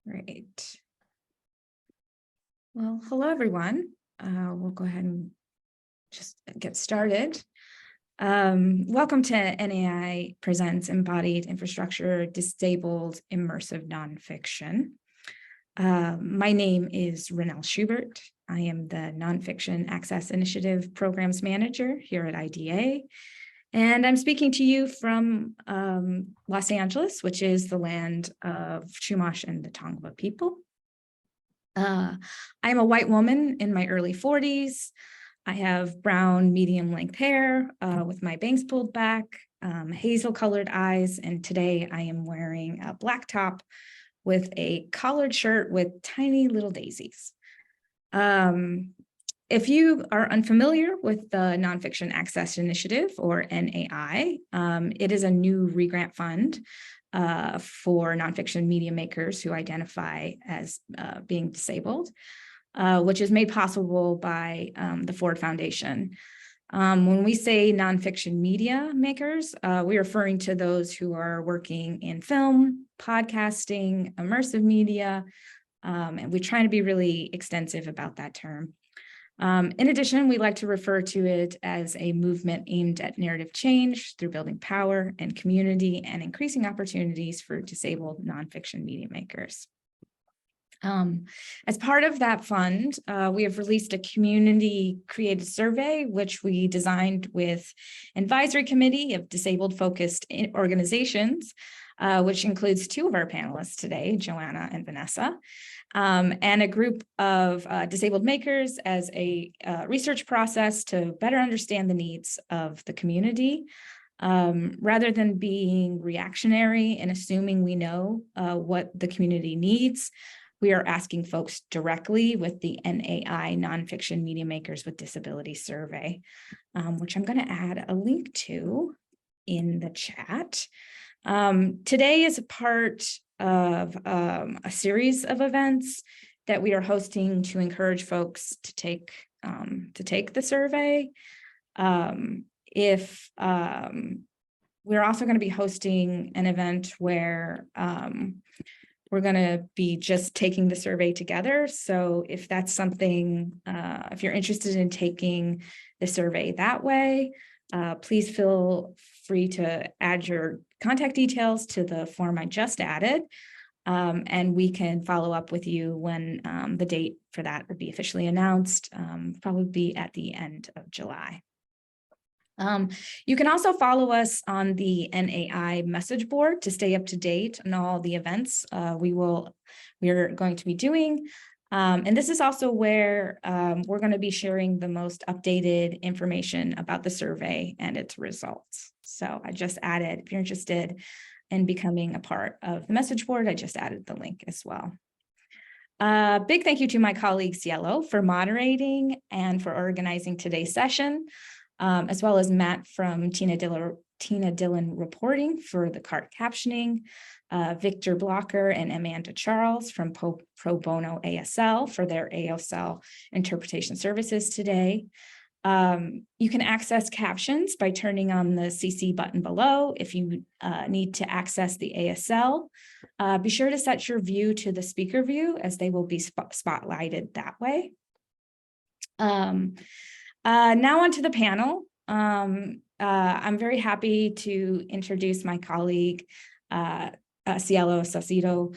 Great. Well, hello, everyone. We'll go ahead and just get started. Welcome to NAI Presents Embodied Infrastructure Disabled Immersive Nonfiction. My name is Renelle Schubert. I am the Nonfiction Access Initiative Programs Manager here at IDA. And I'm speaking to you from Los Angeles, which is the land of Chumash and the Tongva people. I'm a white woman in my early 40s. I have brown medium length hair with my bangs pulled back, hazel colored eyes, and today I am wearing a black top with a collared shirt with tiny little daisies. If you are unfamiliar with the Nonfiction Access Initiative, or NAI, it is a new re-grant fund for nonfiction media makers who identify as being disabled, which is made possible by the Ford Foundation. When we say nonfiction media makers, we're referring to those who are working in film, podcasting, immersive media, and we're trying to be really extensive about that term. In addition, we like to refer to it as a movement aimed at narrative change through building power and community and increasing opportunities for disabled nonfiction media makers. As part of that fund, we have released a community-created survey, which we designed with an advisory committee of disabled-focused organizations, which includes two of our panelists today, Joanna and Vanessa, and a group of disabled makers as a research process to better understand the needs of the community. Rather than being reactionary and assuming we know what the community needs, we are asking folks directly with the NAI Nonfiction Media Makers with Disability Survey, which I'm going to add a link to in the chat. Today is a part of a series of events that we are hosting to encourage folks to take the survey. We're also going to be hosting an event where we're going to be just taking the survey together. So if that's something, if you're interested in taking the survey that way, please feel free to add your contact details to the form I just added, and we can follow up with you when the date for that will be officially announced, probably be at the end of July. You can also follow us on the NAI message board to stay up to date on all the events we're going to be doing. And this is also where we're going to be sharing the most updated information about the survey and its results. So I just added, if you're interested in becoming a part of the message board, I just added the link as well. Big thank you to my colleague Cielo for moderating and for organizing today's session, as well as Matt from Tina Dillon Reporting for the CART captioning, Victor Blocker and Amanda Charles from Pro Bono ASL for their ASL interpretation services today. You can access captions by turning on the CC button below. If you need to access the ASL, be sure to set your view to the speaker view as they will be spotlighted that way. Now onto the panel. I'm very happy to introduce my colleague, Cielo Saucedo,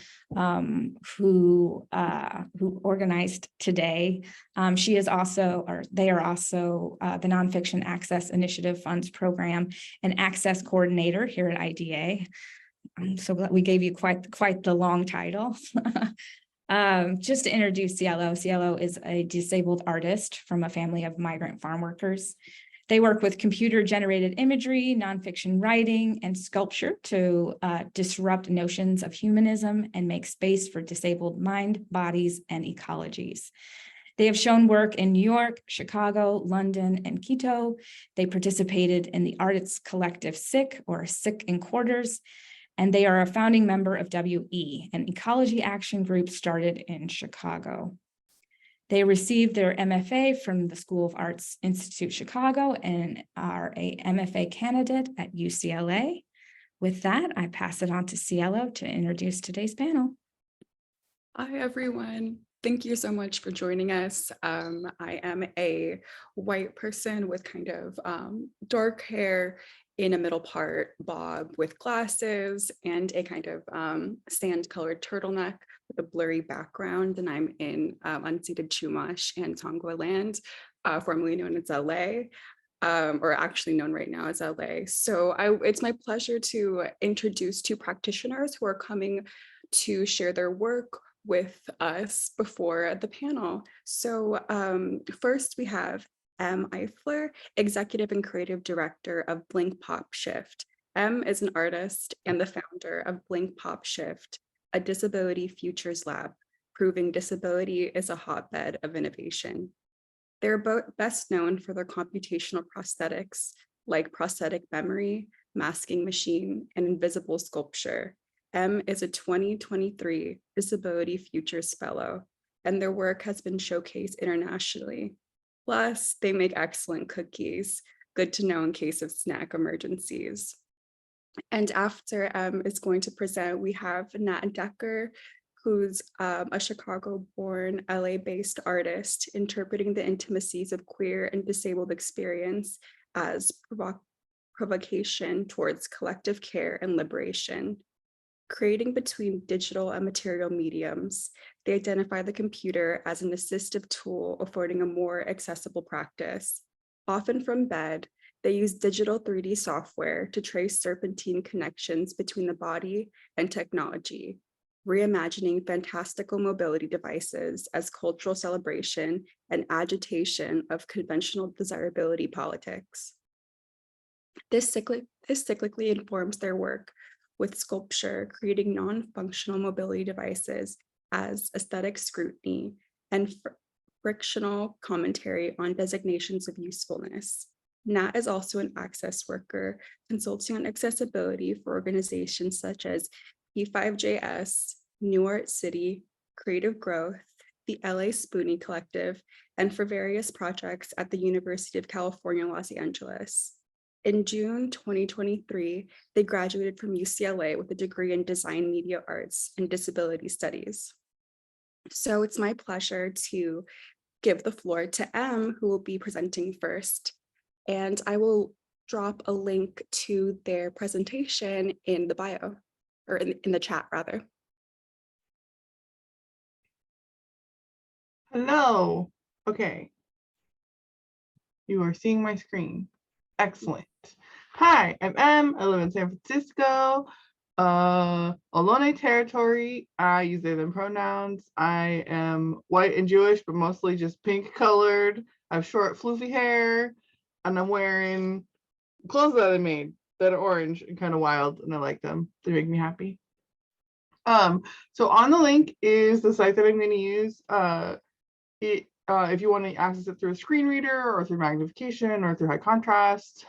who organized today. She is also, or they are also the Nonfiction Access Initiative Funds Program and Access Coordinator here at IDA. I'm so glad we gave you quite the long title. Just to introduce Cielo, Cielo is a disabled artist from a family of migrant farm workers. They work with computer-generated imagery, nonfiction writing, and sculpture to disrupt notions of humanism and make space for disabled mind, bodies, and ecologies. They have shown work in New York, Chicago, London, and Quito. They participated in the artist collective SICK, or Sick in Quarters, and they are a founding member of WE, an ecology action group started in Chicago. They received their MFA from the School of Arts Institute Chicago and are a MFA candidate at UCLA. With that, I pass it on to Cielo to introduce today's panel. Hi, everyone. Thank you so much for joining us. I am a white person with kind of dark hair in a middle part bob with glasses and a kind of sand colored turtleneck with a blurry background. And I'm in unceded Chumash and Tongva land, formerly known as LA. Or actually known right now as LA. So it's my pleasure to introduce two practitioners who are coming to share their work with us before the panel. So first we have Eifler, Executive and Creative Director of Blink Pop Shift. Is an artist and the founder of Blink Pop Shift, a disability futures lab, proving disability is a hotbed of innovation. They're both best known for their computational prosthetics like prosthetic memory, masking machine, and invisible sculpture. Is a 2023 Disability Futures Fellow, and their work has been showcased internationally. Plus, they make excellent cookies, good to know in case of snack emergencies. And after is going to present, we have Nat Decker, who's a Chicago-born, LA-based artist, interpreting the intimacies of queer and disabled experience as provocation towards collective care and liberation. Creating between digital and material mediums, they identify the computer as an assistive tool affording a more accessible practice. Often from bed, they use digital 3D software to trace serpentine connections between the body and technology, reimagining fantastical mobility devices as cultural celebration and agitation of conventional desirability politics. This cyclically informs their work with sculpture, creating non-functional mobility devices as aesthetic scrutiny and frictional commentary on designations of usefulness. Nat is also an access worker, consulting on accessibility for organizations such as P5JS, New Art City, Creative Growth, the LA Spoonie Collective, and for various projects at the University of California, Los Angeles. In June 2023, they graduated from UCLA with a degree in Design Media Arts and Disability Studies. So it's my pleasure to give the floor to Em, who will be presenting first. And I will drop a link to their presentation in the bio, or in the chat rather. Hello. Okay. You are seeing my screen. Excellent. Hi, I'm Em. I live in San Francisco, Ohlone territory. I use they, them pronouns. I am white and Jewish, but mostly just pink colored. I have short, floofy hair, and I'm wearing clothes that I made that are orange and kind of wild, and I like them. They make me happy. So on the link is the site that I'm going to use. If you want to access it through a screen reader or through magnification or through high contrast,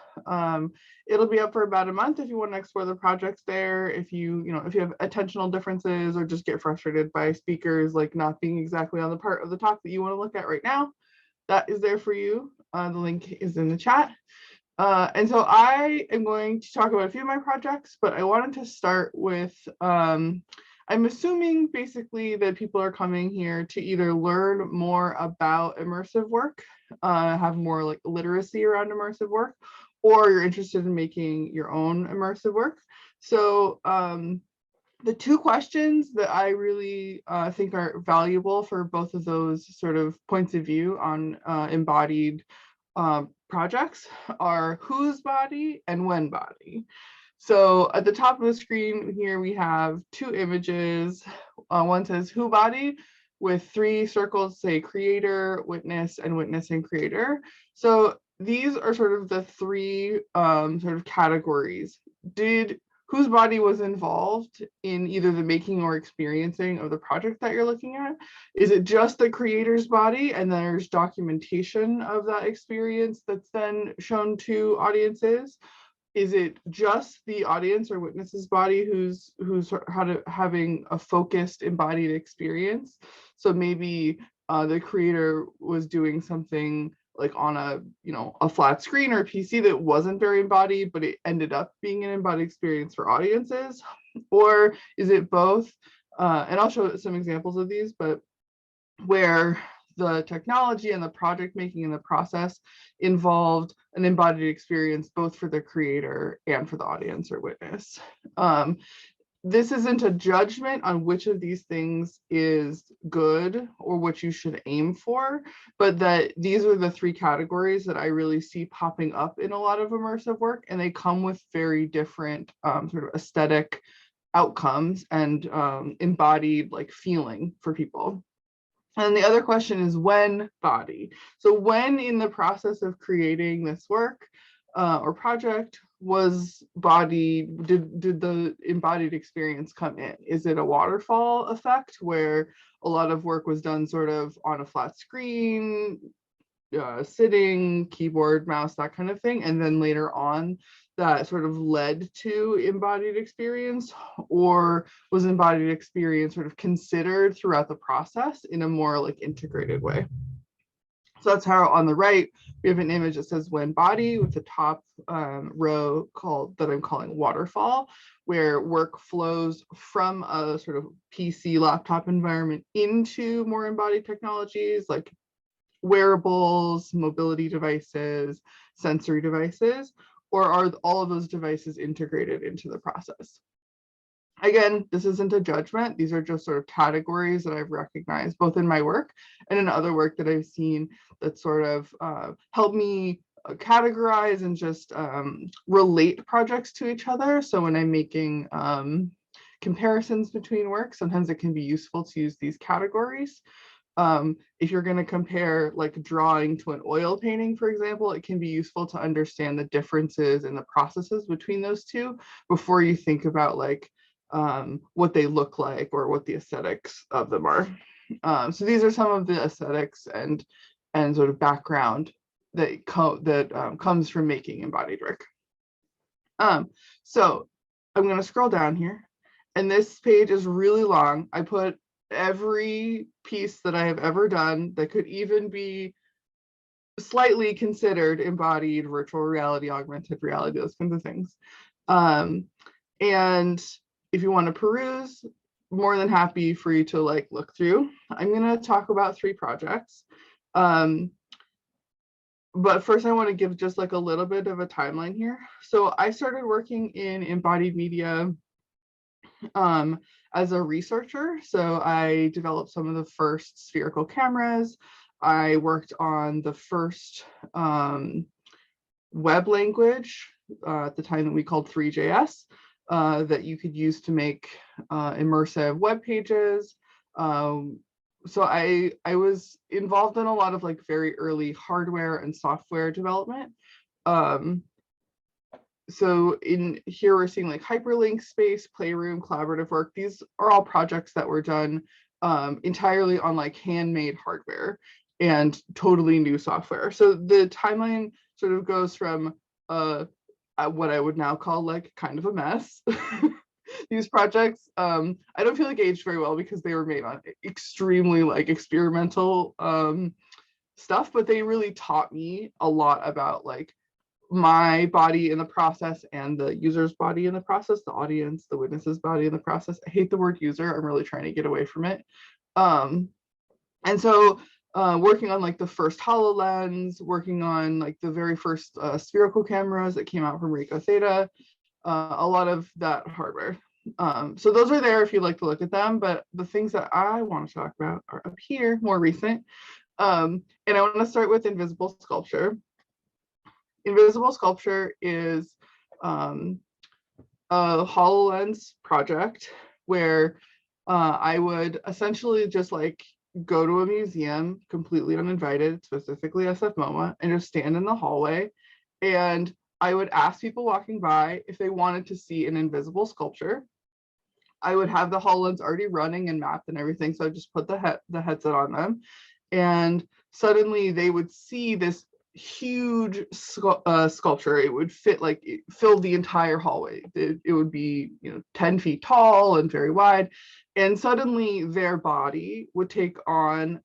it'll be up for about a month if you want to explore the projects there. If you have attentional differences or just get frustrated by speakers like not being exactly on the part of the talk that you want to look at right now, that is there for you. The link is in the chat. And so I am going to talk about a few of my projects, but I wanted to start with I'm assuming basically that people are coming here to either learn more about immersive work, have more like literacy around immersive work, or you're interested in making your own immersive work. So the two questions that I really think are valuable for both of those sort of points of view on embodied projects are whose body and when body. So at the top of the screen here, we have two images. One says who body with three circles, say creator, witness, and witness and creator. So these are sort of the three sort of categories. Whose body was involved in either the making or experiencing of the project that you're looking at? Is it just the creator's body and there's documentation of that experience that's then shown to audiences? Is it just the audience or witness's body who's having a focused embodied experience? So maybe the creator was doing something like on a flat screen or a PC that wasn't very embodied, but it ended up being an embodied experience for audiences? Or is it both? And I'll show some examples of these, but where the technology and the project making and the process involved an embodied experience both for the creator and for the audience or witness. This isn't a judgment on which of these things is good or what you should aim for, but that these are the three categories that I really see popping up in a lot of immersive work, and they come with very different sort of aesthetic outcomes and embodied like feeling for people. And the other question is when body. So when in the process of creating this work or project was body, did the embodied experience come in? Is it a waterfall effect where a lot of work was done sort of on a flat screen, sitting, keyboard, mouse, that kind of thing, and then later on that sort of led to embodied experience? Or was embodied experience sort of considered throughout the process in a more like integrated way? So that's how on the right, we have an image that says when body with the top row that I'm calling waterfall, where work flows from a sort of PC laptop environment into more embodied technologies like wearables, mobility devices, sensory devices, or are all of those devices integrated into the process? Again, this isn't a judgment. These are just sort of categories that I've recognized both in my work and in other work that I've seen that sort of help me categorize and just relate projects to each other. So when I'm making comparisons between work, sometimes it can be useful to use these categories. If you're going to compare like drawing to an oil painting, for example, it can be useful to understand the differences in the processes between those two before you think about like what they look like or what the aesthetics of them are. So these are some of the aesthetics and sort of background that comes from making embodied work. So I'm going to scroll down here, and this page is really long. I put every piece that I have ever done that could even be slightly considered embodied, virtual reality, augmented reality, those kinds of things. And if you want to peruse, more than happy for you to like look through. I'm going to talk about 3 projects. But first I want to give just like a little bit of a timeline here. So I started working in embodied media as a researcher. So I developed some of the first spherical cameras. I worked on the first web language at the time that we called 3JS that you could use to make immersive web pages. So I was involved in a lot of like very early hardware and software development. So in here we're seeing like hyperlink space, playroom, collaborative work. These are all projects that were done entirely on like handmade hardware and totally new software. So the timeline sort of goes from what I would now call like kind of a mess. These projects, I don't feel like aged very well because they were made on extremely like experimental stuff, but they really taught me a lot about like my body in the process and the user's body in the process, the audience, the witness's body in the process. I hate the word user. I'm really trying to get away from it. And so working on like the first HoloLens, working on like the very first spherical cameras that came out from Ricoh Theta, a lot of that hardware. So those are there if you'd like to look at them, but the things that I want to talk about are up here, more recent. And I want to start with invisible sculpture. Invisible sculpture is a HoloLens project where I would essentially just like go to a museum completely uninvited, specifically SF MoMA, and just stand in the hallway. And I would ask people walking by if they wanted to see an invisible sculpture. I would have the HoloLens already running and mapped and everything. So I just put the headset on them. And suddenly they would see this huge sculpture. It would fit like fill the entire hallway. It would be 10 feet tall and very wide, and suddenly their body would take on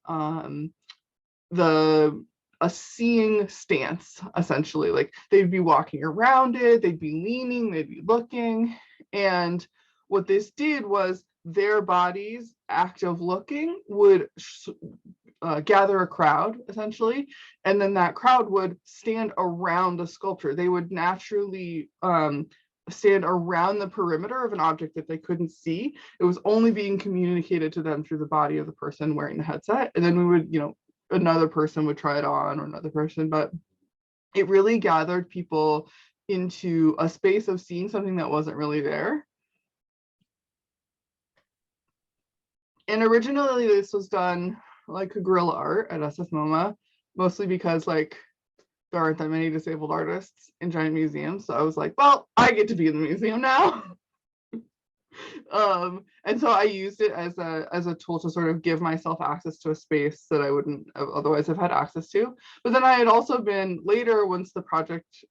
a seeing stance, essentially. Like they'd be walking around it, they'd be leaning, they'd be looking. And what this did was their bodies active looking would gather a crowd essentially, and then that crowd would stand around the sculpture. They would naturally stand around the perimeter of an object that they couldn't see. It was only being communicated to them through the body of the person wearing the headset, and then we would, you know, another person would try it on, or another person, but it really gathered people into a space of seeing something that wasn't really there. And originally this was done like a guerrilla art at SF MoMA, mostly because like there aren't that many disabled artists in giant museums. So I was like, well, I get to be in the museum now. And so I used it as a tool to sort of give myself access to a space that I wouldn't otherwise have had access to. But then I had also been later, once the project,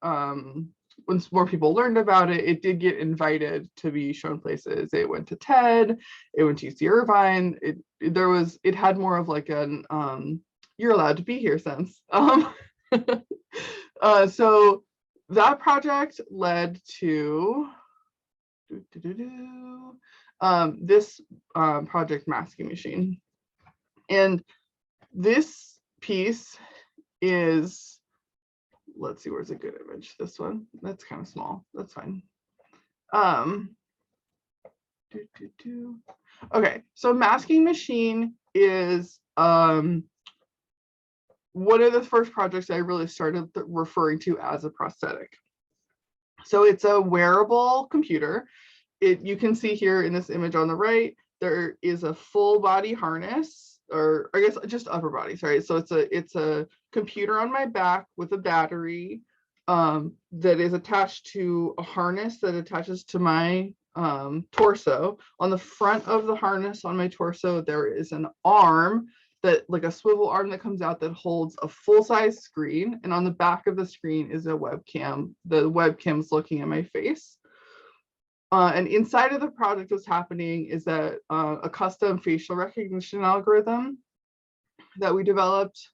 once more people learned about it, it did get invited to be shown places. It went to TED, it went to UC Irvine. It had more of like an you're allowed to be here sense. So that project led to this project masking machine. And this piece is, let's see, where's a good image? This one, that's kind of small, that's fine. Okay, so masking machine is one of the first projects I really started referring to as a prosthetic. So it's a wearable computer. You can see here in this image on the right, there is a full body harness, or I guess just upper body, sorry. So it's a computer on my back with a battery that is attached to a harness that attaches to my torso. On the front of the harness on my torso, there is an arm that, like a swivel arm that comes out that holds a full-size screen, and on the back of the screen is a webcam. The webcam's looking at my face. And inside of the project, what's happening is that a custom facial recognition algorithm that we developed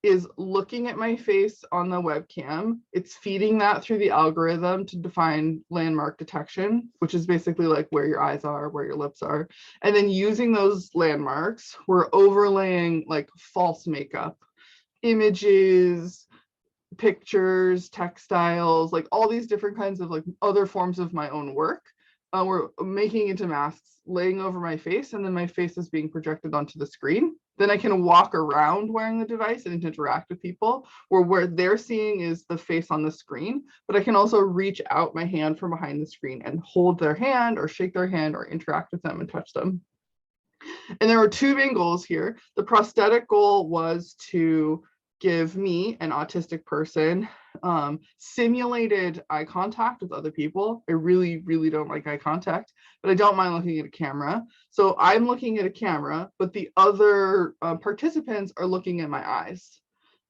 is looking at my face on the webcam. It's feeding that through the algorithm to define landmark detection, which is basically like where your eyes are, where your lips are. And then using those landmarks, we're overlaying like false makeup, images, pictures, textiles, like all these different kinds of like other forms of my own work. We're making into masks, laying over my face, and then my face is being projected onto the screen. Then I can walk around wearing the device and interact with people, where they're seeing is the face on the screen, but I can also reach out my hand from behind the screen and hold their hand or shake their hand or interact with them and touch them. And there were two main goals here. The prosthetic goal was to give me, an autistic person, simulated eye contact with other people. I really, really don't like eye contact, but I don't mind looking at a camera. So I'm looking at a camera, but the other participants are looking at my eyes.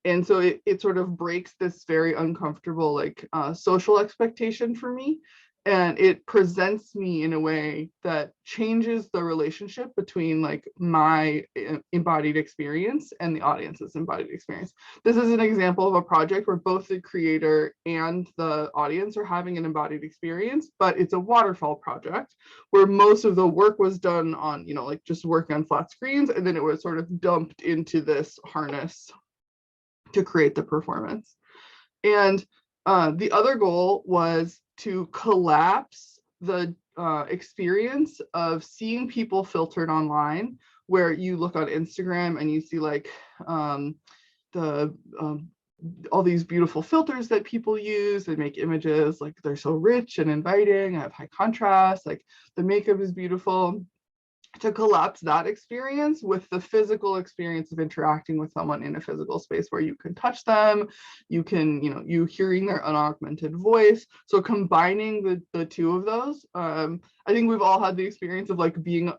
And so it sort of breaks this very uncomfortable like social expectation for me. And it presents me in a way that changes the relationship between like my embodied experience and the audience's embodied experience. This is an example of a project where both the creator and the audience are having an embodied experience, but it's a waterfall project where most of the work was done on, you know, like just working on flat screens, and then it was sort of dumped into this harness to create the performance. And the other goal was to collapse the experience of seeing people filtered online, where you look on Instagram and you see like all these beautiful filters that people use. They make images like they're so rich and inviting, have high contrast, like the makeup is beautiful. To collapse that experience with the physical experience of interacting with someone in a physical space where you can touch them, you can, you know, you hearing their unaugmented voice. So combining the two of those, I think we've all had the experience of like being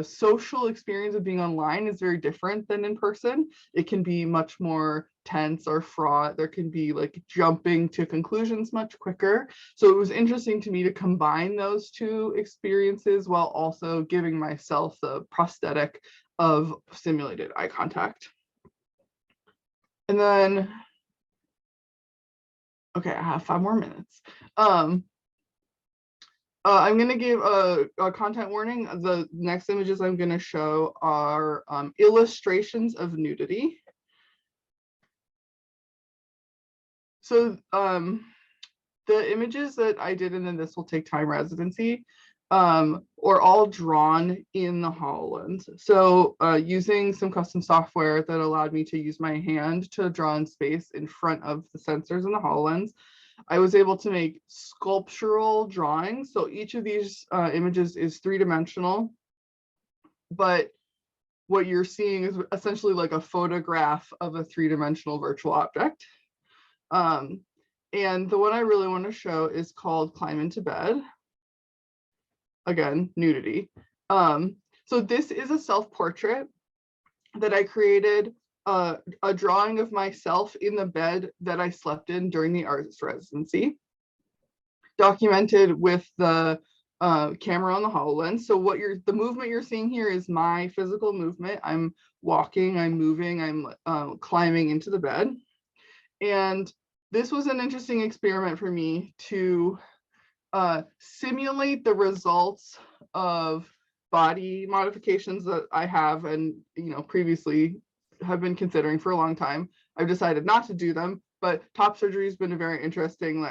social experience of being online is very different than in person. It can be much more tense or fraught. There can be like jumping to conclusions much quicker. So it was interesting to me to combine those two experiences while also giving myself the prosthetic of simulated eye contact. And then, okay, I have 5 more minutes. I'm going to give a content warning. The next images I'm going to show are illustrations of nudity. So the images that I did in the This Will Take Time residency are all drawn in the HoloLens. So using some custom software that allowed me to use my hand to draw in space in front of the sensors in the HoloLens, I was able to make sculptural drawings. So each of these images is 3-dimensional, but what you're seeing is essentially like a photograph of a 3-dimensional virtual object. And the one I really want to show is called Climb into Bed. Again, nudity. So this is a self-portrait that I created, a drawing of myself in the bed that I slept in during the arts residency, documented with the camera on the HoloLens. So the movement you're seeing here is my physical movement. I'm walking, I'm moving, I'm climbing into the bed. And this was an interesting experiment for me to simulate the results of body modifications that I have and previously have been considering for a long time. I've decided not to do them, but top surgery has been a very interesting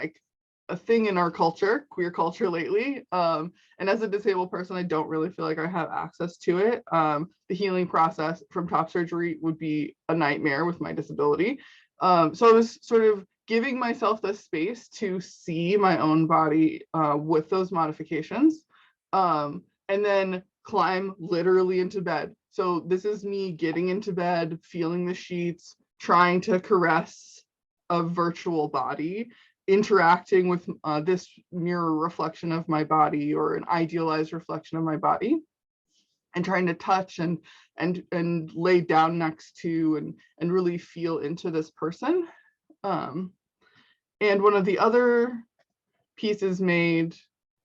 a thing in our culture, queer culture lately. And as a disabled person, I don't really feel like I have access to it. The healing process from top surgery would be a nightmare with my disability. So I was sort of giving myself the space to see my own body with those modifications, and then climb literally into bed. So this is me getting into bed, feeling the sheets, trying to caress a virtual body, interacting with this mirror reflection of my body or an idealized reflection of my body, and trying to touch and lay down next to and really feel into this person. And one of the other pieces made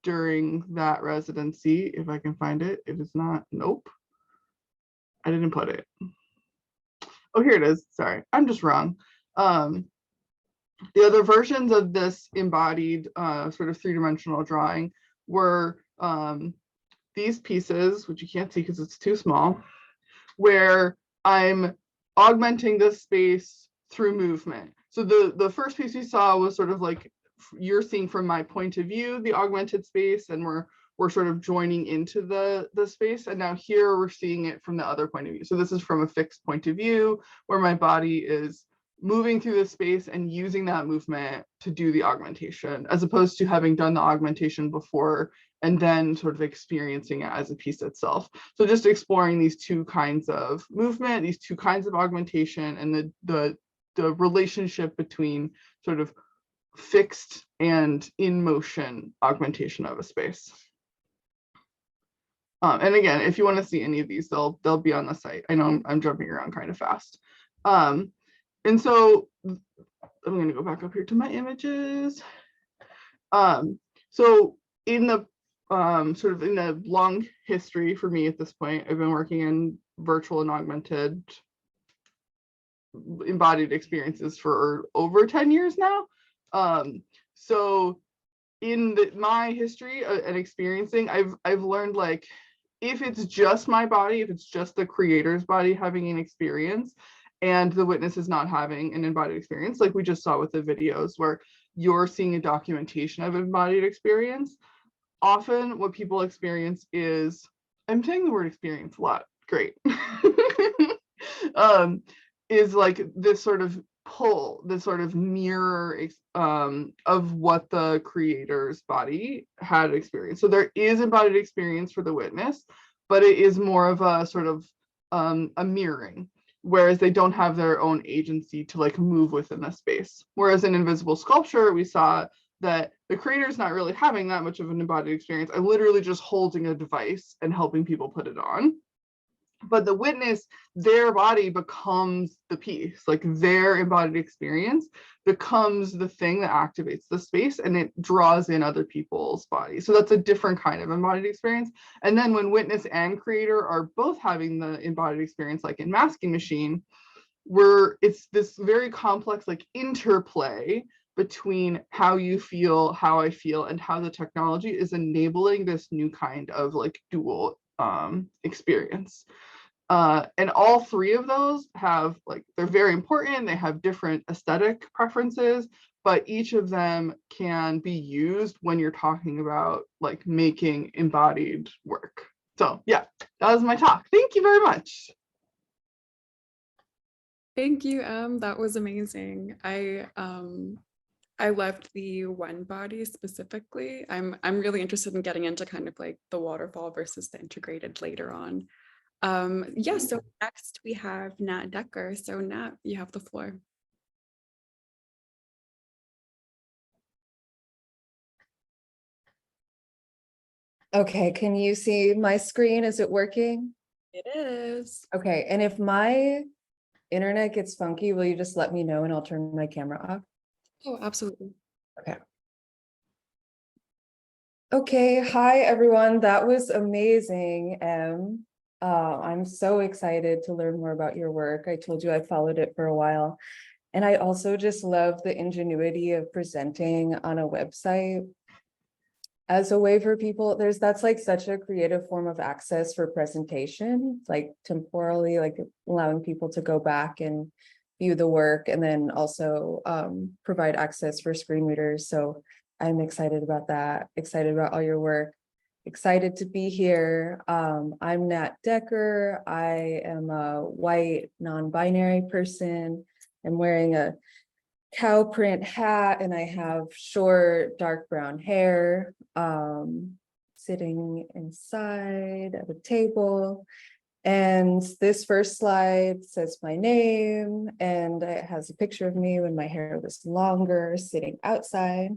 during that residency, if I can find it, it is not, nope, I didn't put it. Oh, here it is, sorry, I'm just wrong. The other versions of this embodied sort of 3-dimensional drawing were these pieces, which you can't see because it's too small, where I'm augmenting this space through movement. So the first piece we saw was sort of like you're seeing from my point of view, the augmented space, and we're sort of joining into the space. And now here we're seeing it from the other point of view. So this is from a fixed point of view where my body is moving through the space and using that movement to do the augmentation, as opposed to having done the augmentation before and then sort of experiencing it as a piece itself. So just exploring these two kinds of movement, these two kinds of augmentation, and the relationship between sort of fixed and in motion augmentation of a space. And again, if you want to see any of these, they'll be on the site. I know I'm jumping around kind of fast. And so I'm going to go back up here to my images. So in the sort of in the long history for me at this point, I've been working in virtual and augmented embodied experiences for over 10 years now. So in my history and experiencing, I've learned, like, if it's just my body, if it's just the creator's body having an experience and the witness is not having an embodied experience, like we just saw with the videos where you're seeing a documentation of embodied experience, often what people experience is, I'm saying the word experience a lot, great, is like this sort of pull, this sort of mirror of what the creator's body had experienced. So there is embodied experience for the witness, but it is more of a sort of a mirroring, whereas they don't have their own agency to like move within the space. Whereas in invisible sculpture, we saw that the creator's not really having that much of an embodied experience. I'm literally just holding a device and helping people put it on. But the witness, their body becomes the piece, like their embodied experience becomes the thing that activates the space and it draws in other people's bodies. So that's a different kind of embodied experience. And then when witness and creator are both having the embodied experience, like in Masking Machine, where it's this very complex like interplay between how you feel, how I feel, and how the technology is enabling this new kind of like dual experience. And all three of those have like, they're very important. They have different aesthetic preferences, but each of them can be used when you're talking about like making embodied work. So yeah, that was my talk. Thank you very much. Thank you, that was amazing. I loved the one body specifically. I'm really interested in getting into kind of like the waterfall versus the integrated later on. Yeah, so next we have Nat Decker. So Nat, you have the floor. Okay, can you see my screen? Is it working? It is. Okay, and if my internet gets funky, will you just let me know and I'll turn my camera off? Oh, absolutely. Okay, hi everyone. That was amazing. I'm so excited to learn more about your work. I told you I followed it for a while. And I also just love the ingenuity of presenting on a website as a way for people. That's like such a creative form of access for presentation, like temporally, like allowing people to go back and view the work, and then also provide access for screen readers. So I'm excited about that, excited about all your work, excited to be here. I'm Nat Decker. I am a white non-binary person. I'm wearing a cow print hat and I have short dark brown hair, sitting inside at a table. And this first slide says my name, and it has a picture of me when my hair was longer, sitting outside.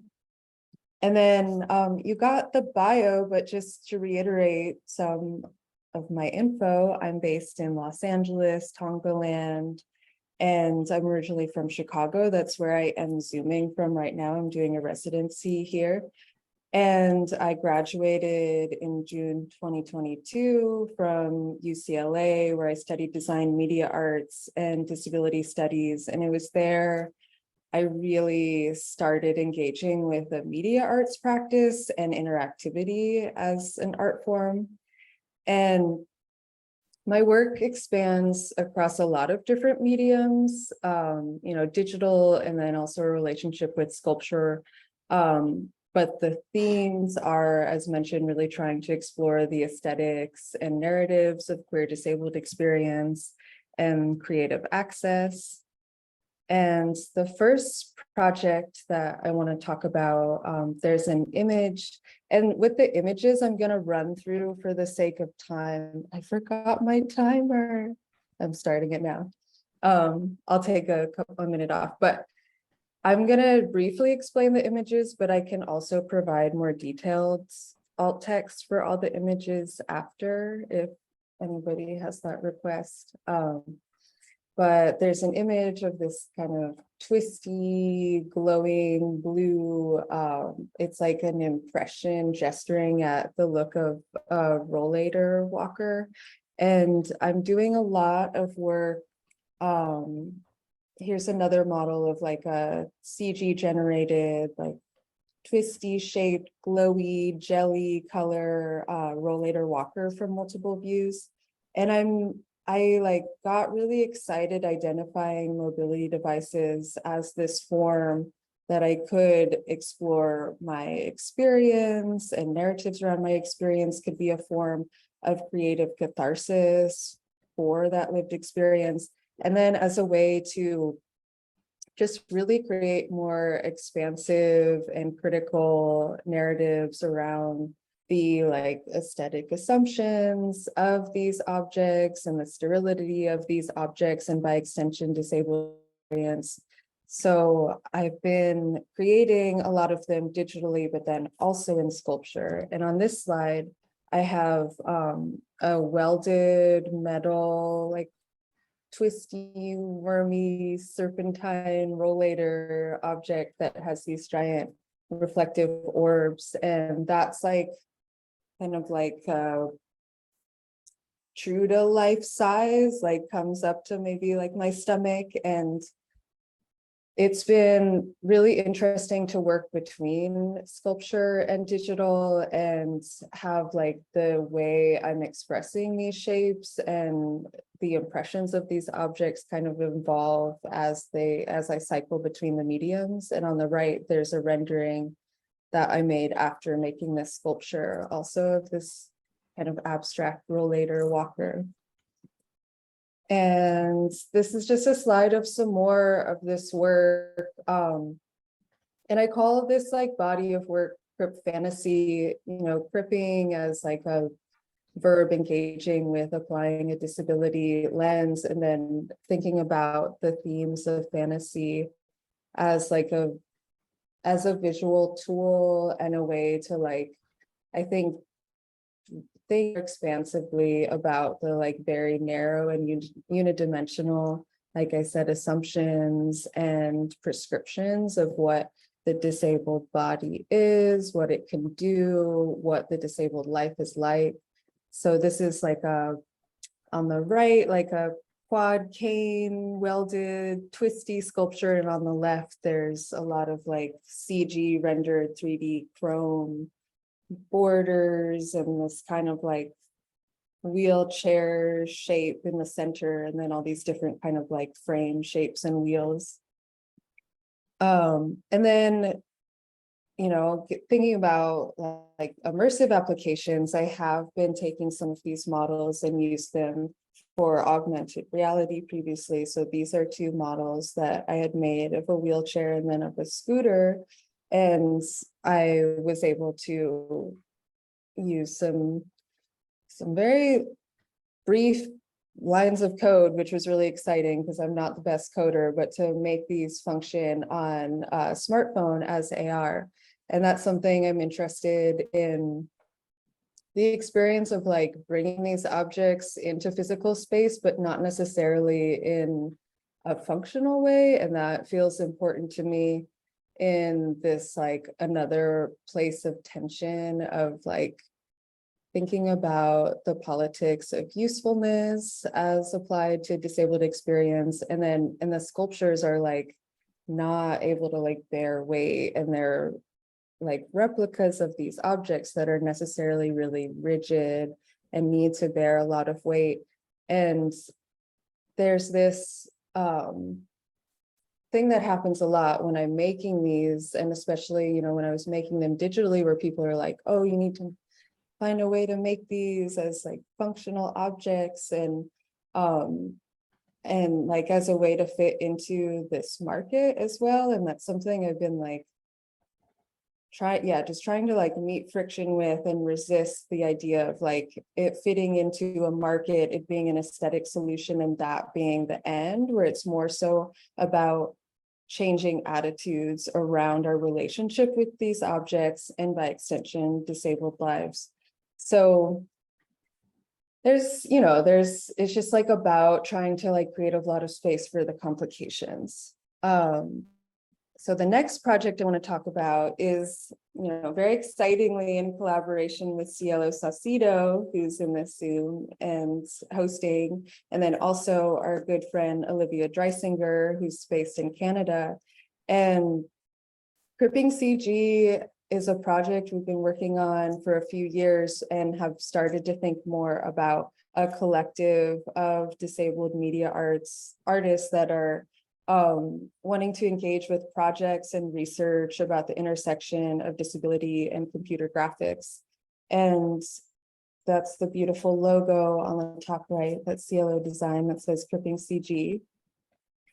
And then you got the bio, but just to reiterate some of my info, I'm based in Los Angeles, Tongaland, and I'm originally from Chicago. That's where I am Zooming from right now. I'm doing a residency here. And I graduated in June 2022 from UCLA, where I studied design, media arts, and disability studies. And it was there I really started engaging with the media arts practice and interactivity as an art form. And my work expands across a lot of different mediums, digital, and then also a relationship with sculpture. But the themes are, as mentioned, really trying to explore the aesthetics and narratives of queer disabled experience and creative access. And the first project that I want to talk about, there's an image, and with the images, I'm going to run through for the sake of time. I forgot my timer. I'm starting it now. I'll take a minute off, but I'm going to briefly explain the images, but I can also provide more detailed alt text for all the images after, if anybody has that request. But there's an image of this kind of twisty, glowing blue. It's like an impression gesturing at the look of a rollator walker. And I'm doing a lot of work. Here's another model of like a CG generated, like twisty shaped, glowy, jelly color rollator walker from multiple views. And I like got really excited identifying mobility devices as this form that I could explore my experience, and narratives around my experience could be a form of creative catharsis for that lived experience. And then as a way to just really create more expansive and critical narratives around the like aesthetic assumptions of these objects and the sterility of these objects, and by extension, disabled experience. So I've been creating a lot of them digitally, but then also in sculpture. And on this slide, I have a welded metal, like twisty, wormy, serpentine rollator object that has these giant reflective orbs. And that's like kind of like true to life size, like comes up to maybe like my stomach. And it's been really interesting to work between sculpture and digital and have like the way I'm expressing these shapes and the impressions of these objects kind of evolve as I cycle between the mediums. And on the right, there's a rendering that I made after making this sculpture, also of this kind of abstract rollator walker. And this is just a slide of some more of this work. And I call this like body of work cripped fantasy, cripping as like a verb engaging with applying a disability lens, and then thinking about the themes of fantasy as like as a visual tool and a way to like, I think expansively about the like very narrow and unidimensional, like I said, assumptions and prescriptions of what the disabled body is, what it can do, what the disabled life is like. So this is like on the right, like a quad cane welded twisty sculpture, and on the left there's a lot of like CG rendered 3D chrome borders and this kind of like wheelchair shape in the center, and then all these different kind of like frame shapes and wheels. And then, thinking about like immersive applications, I have been taking some of these models and used them for augmented reality previously. So these are two models that I had made of a wheelchair and then of a scooter. And I was able to use some very brief lines of code, which was really exciting because I'm not the best coder, but to make these function on a smartphone as AR. And that's something I'm interested in, the experience of like bringing these objects into physical space, but not necessarily in a functional way. And that feels important to me in this like another place of tension of like thinking about the politics of usefulness as applied to disabled experience. And the sculptures are like not able to like bear weight, and they're like replicas of these objects that are necessarily really rigid and need to bear a lot of weight. And there's this thing that happens a lot when I'm making these, and especially, when I was making them digitally, where people are like, oh, you need to find a way to make these as like functional objects and like as a way to fit into this market as well. And that's something I've been like just trying to like meet friction with and resist the idea of like it fitting into a market, it being an aesthetic solution and that being the end, where it's more so about changing attitudes around our relationship with these objects and by extension disabled lives. So it's just like about trying to like create a lot of space for the complications. So the next project I want to talk about is, very excitingly in collaboration with Cielo Saucedo, who's in this Zoom and hosting, and then also our good friend Olivia Dreisinger, who's based in Canada. And Cripping CG is a project we've been working on for a few years and have started to think more about a collective of disabled media artists that are wanting to engage with projects and research about the intersection of disability and computer graphics. And that's the beautiful logo on the top right, that Cielo design that says Cripping CG.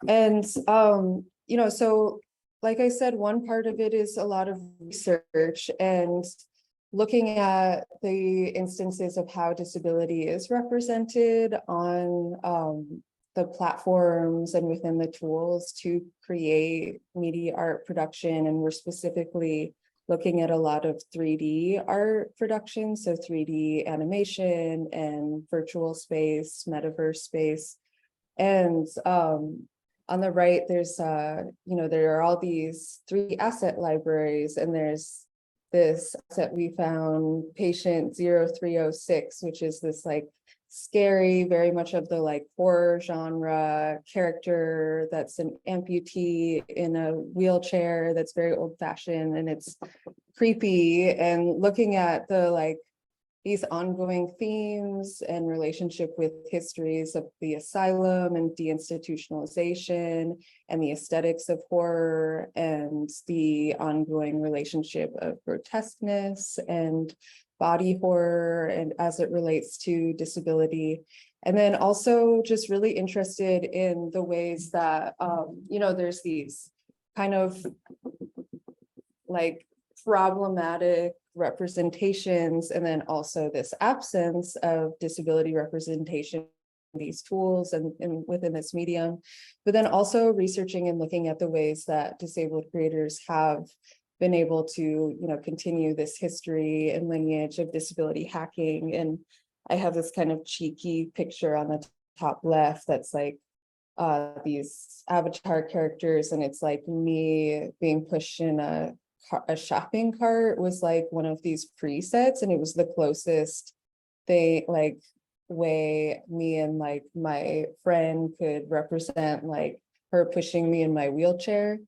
And, so like I said, one part of it is a lot of research and looking at the instances of how disability is represented on the platforms and within the tools to create media art production. And we're specifically looking at a lot of 3D art production, so 3D animation and virtual space, metaverse space. And on the right, there's, there are all these 3 asset libraries, and there's this asset we found, patient 0306, which is this like scary, very much of the like horror genre character that's an amputee in a wheelchair that's very old-fashioned and it's creepy, and looking at the like these ongoing themes and relationship with histories of the asylum and deinstitutionalization and the aesthetics of horror and the ongoing relationship of grotesqueness and body horror and as it relates to disability. And then also just really interested in the ways that, you know, there's these kind of like problematic representations, and then also this absence of disability representation, these tools and within this medium, but then also researching and looking at the ways that disabled creators have been able to, you know, continue this history and lineage of disability hacking. And I have this kind of cheeky picture on the top left that's like these avatar characters, and it's like me being pushed in a shopping cart was like one of these presets, and it was the closest they like way me and like my friend could represent like her pushing me in my wheelchair.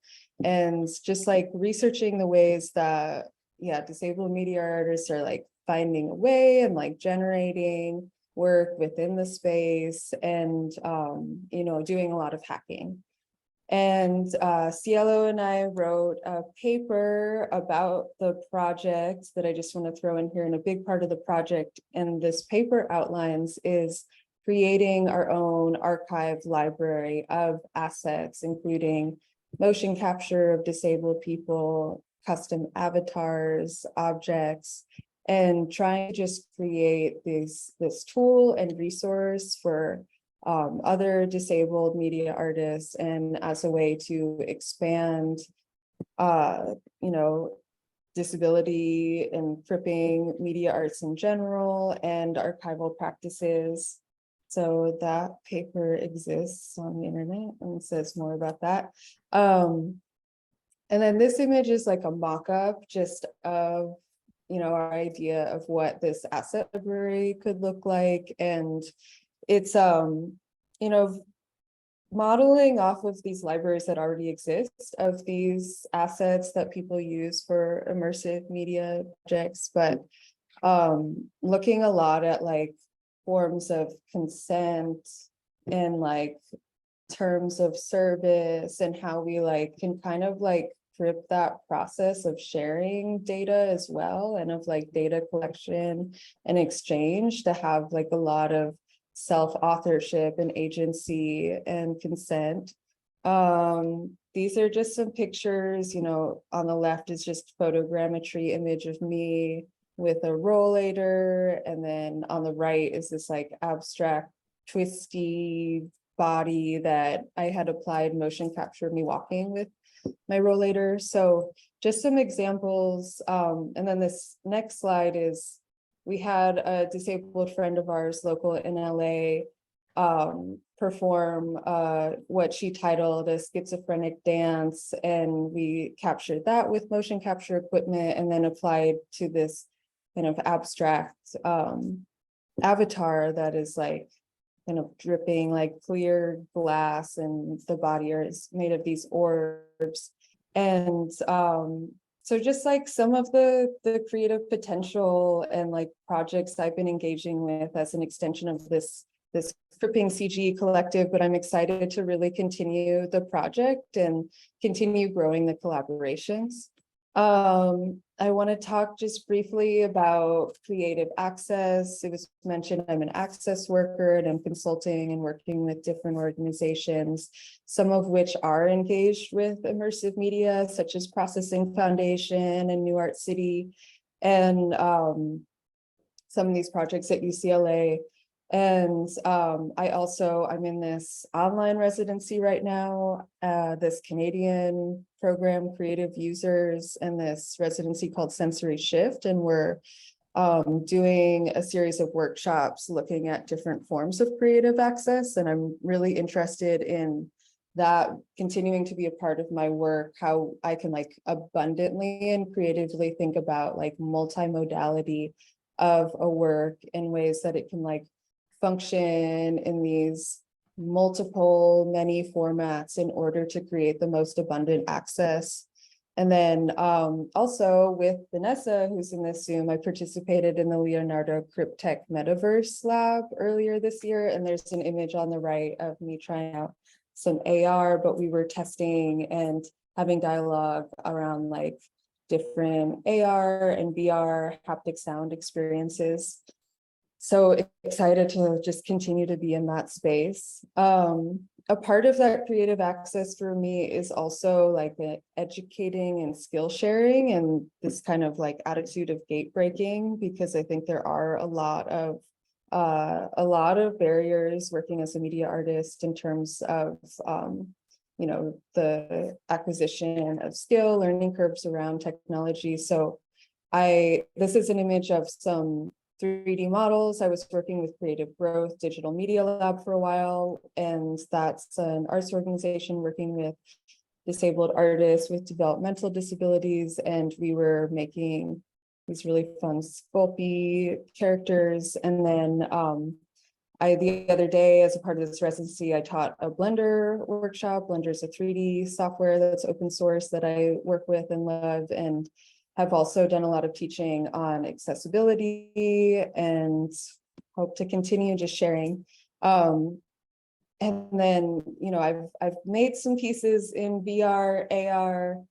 And just like researching the ways that, yeah, disabled media artists are like finding a way and like generating work within the space and, you know, doing a lot of hacking. And Cielo and I wrote a paper about the project that I just want to throw in here. And a big part of the project, and this paper outlines, is creating our own archive library of assets, including motion capture of disabled people, custom avatars, objects, and trying to just create this tool and resource for other disabled media artists, and as a way to expand, you know, disability and cripping media arts in general and archival practices. So that paper exists on the internet and says more about that. And then this image is like a mock-up just of, you know, our idea of what this asset library could look like. And it's, you know, modeling off of these libraries that already exist of these assets that people use for immersive media projects, but looking a lot at like forms of consent and like terms of service and how we like can kind of like grip that process of sharing data as well, and of like data collection and exchange to have like a lot of self-authorship and agency and consent. These are just some pictures, you know, on the left is just photogrammetry image of me with a rollator, and then on the right is this like abstract twisty body that I had applied motion capture of me walking with my rollator. So just some examples. And then this next slide is, we had a disabled friend of ours local in LA perform what she titled a schizophrenic dance, and we captured that with motion capture equipment and then applied to this kind of abstract avatar that is like kind of dripping like clear glass, and the body is made of these orbs. And so just like some of the creative potential and like projects I've been engaging with as an extension of this cripping CG collective, but I'm excited to really continue the project and continue growing the collaborations. I want to talk just briefly about creative access. It was mentioned I'm an access worker, and I'm consulting and working with different organizations, some of which are engaged with immersive media, such as Processing Foundation and New Art City, and some of these projects at UCLA. And I'm in this online residency right now, this Canadian program, Creative Users, and this residency called Sensory Shift. And we're doing a series of workshops looking at different forms of creative access. And I'm really interested in that continuing to be a part of my work, how I can like abundantly and creatively think about like multimodality of a work in ways that it can like function in these multiple, many formats in order to create the most abundant access. And then also with Vanessa, who's in this Zoom, I participated in the Leonardo Cripped Metaverse Lab earlier this year. And there's an image on the right of me trying out some AR, but we were testing and having dialogue around like different AR and VR haptic sound experiences. So excited to just continue to be in that space. A part of that creative access for me is also like educating and skill sharing and this kind of like attitude of gate breaking, because I think there are a lot of barriers working as a media artist in terms of you know, the acquisition of skill, learning curves around technology. So this is an image of some 3D models. I was working with Creative Growth Digital Media Lab for a while, and that's an arts organization working with disabled artists with developmental disabilities, and we were making these really fun Sculpey characters. And then the other day, as a part of this residency, I taught a Blender workshop. Blender is a 3D software that's open source that I work with and love, and have also done a lot of teaching on accessibility and hope to continue just sharing. And then, you know, I've made some pieces in VR, AR.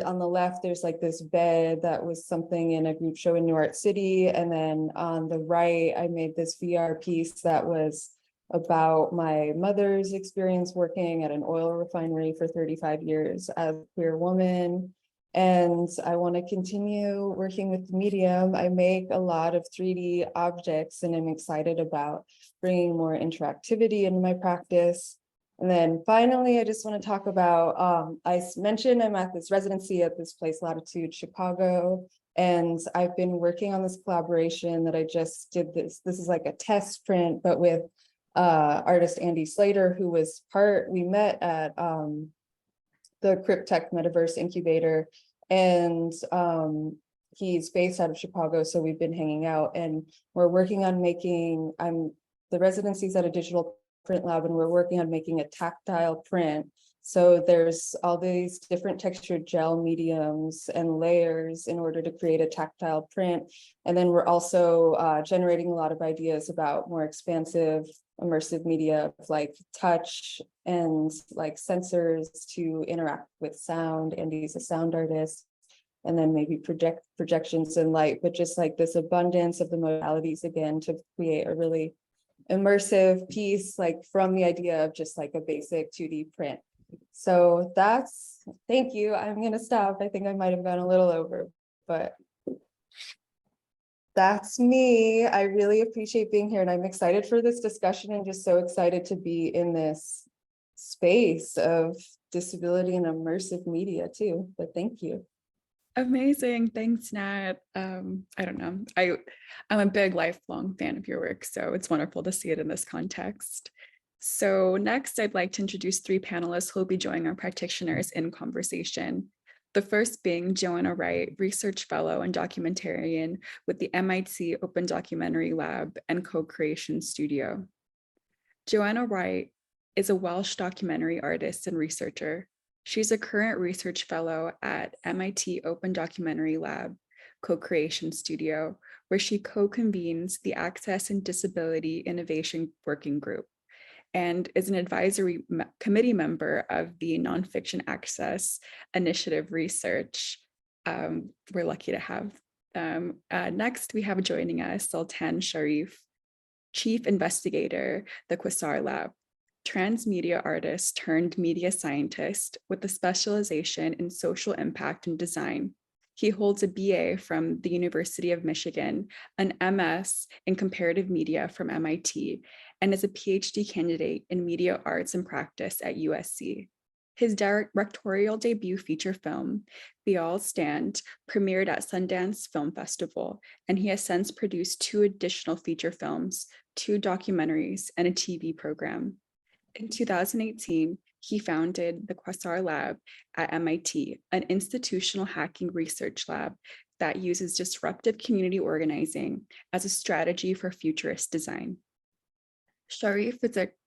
On the left, there's like this bed that was something in a group show in New York City. And then on the right, I made this VR piece that was about my mother's experience working at an oil refinery for 35 years as a queer woman. And I want to continue working with the medium. I make a lot of 3D objects, and I'm excited about bringing more interactivity into my practice. And then finally, I just want to talk about, I mentioned I'm at this residency at this place, Latitude Chicago, and I've been working on this collaboration that I just did this. This is like a test print, but with artist Andy Slater, who was we met at the Cripped Metaverse Incubator, and he's based out of Chicago, so we've been hanging out, and we're working on making, the residency's at a digital print lab, and we're working on making a tactile print. So there's all these different textured gel mediums and layers in order to create a tactile print. And then we're also generating a lot of ideas about more expansive immersive media like touch and like sensors to interact with sound. And he's a sound artist. And then maybe projections and light, but just like this abundance of the modalities again to create a really immersive piece, like from the idea of just like a basic 2D print. So thank you. I'm gonna stop. I think I might have gone a little over, but that's me. I really appreciate being here, and I'm excited for this discussion and just so excited to be in this space of disability and immersive media too. But thank you. Amazing. Thanks, Nat. I don't know. I'm a big lifelong fan of your work, so it's wonderful to see it in this context. So next, I'd like to introduce 3 panelists who will be joining our practitioners in conversation. The first being Joanna Wright, Research Fellow and Documentarian with the MIT Open Documentary Lab and Co-Creation Studio. Joanna Wright is a Welsh documentary artist and researcher. She's a current research fellow at MIT Open Documentary Lab, Co-Creation Studio, where she co-convenes the Access and Disability Innovation Working Group, and is an advisory committee member of the Nonfiction Access Initiative research. We're lucky to have them. Next, we have joining us Sultan Sharif, Chief Investigator, the Quasar Lab, transmedia artist turned media scientist with a specialization in social impact and design. He holds a BA from the University of Michigan, an MS in comparative media from MIT, and is a PhD candidate in media arts and practice at USC. His directorial debut feature film, The All Stand, premiered at Sundance Film Festival, and he has since produced 2 additional feature films, 2 documentaries, and a TV program. In 2018, he founded the Quasar Lab at MIT, an institutional hacking research lab that uses disruptive community organizing as a strategy for futurist design. Sharif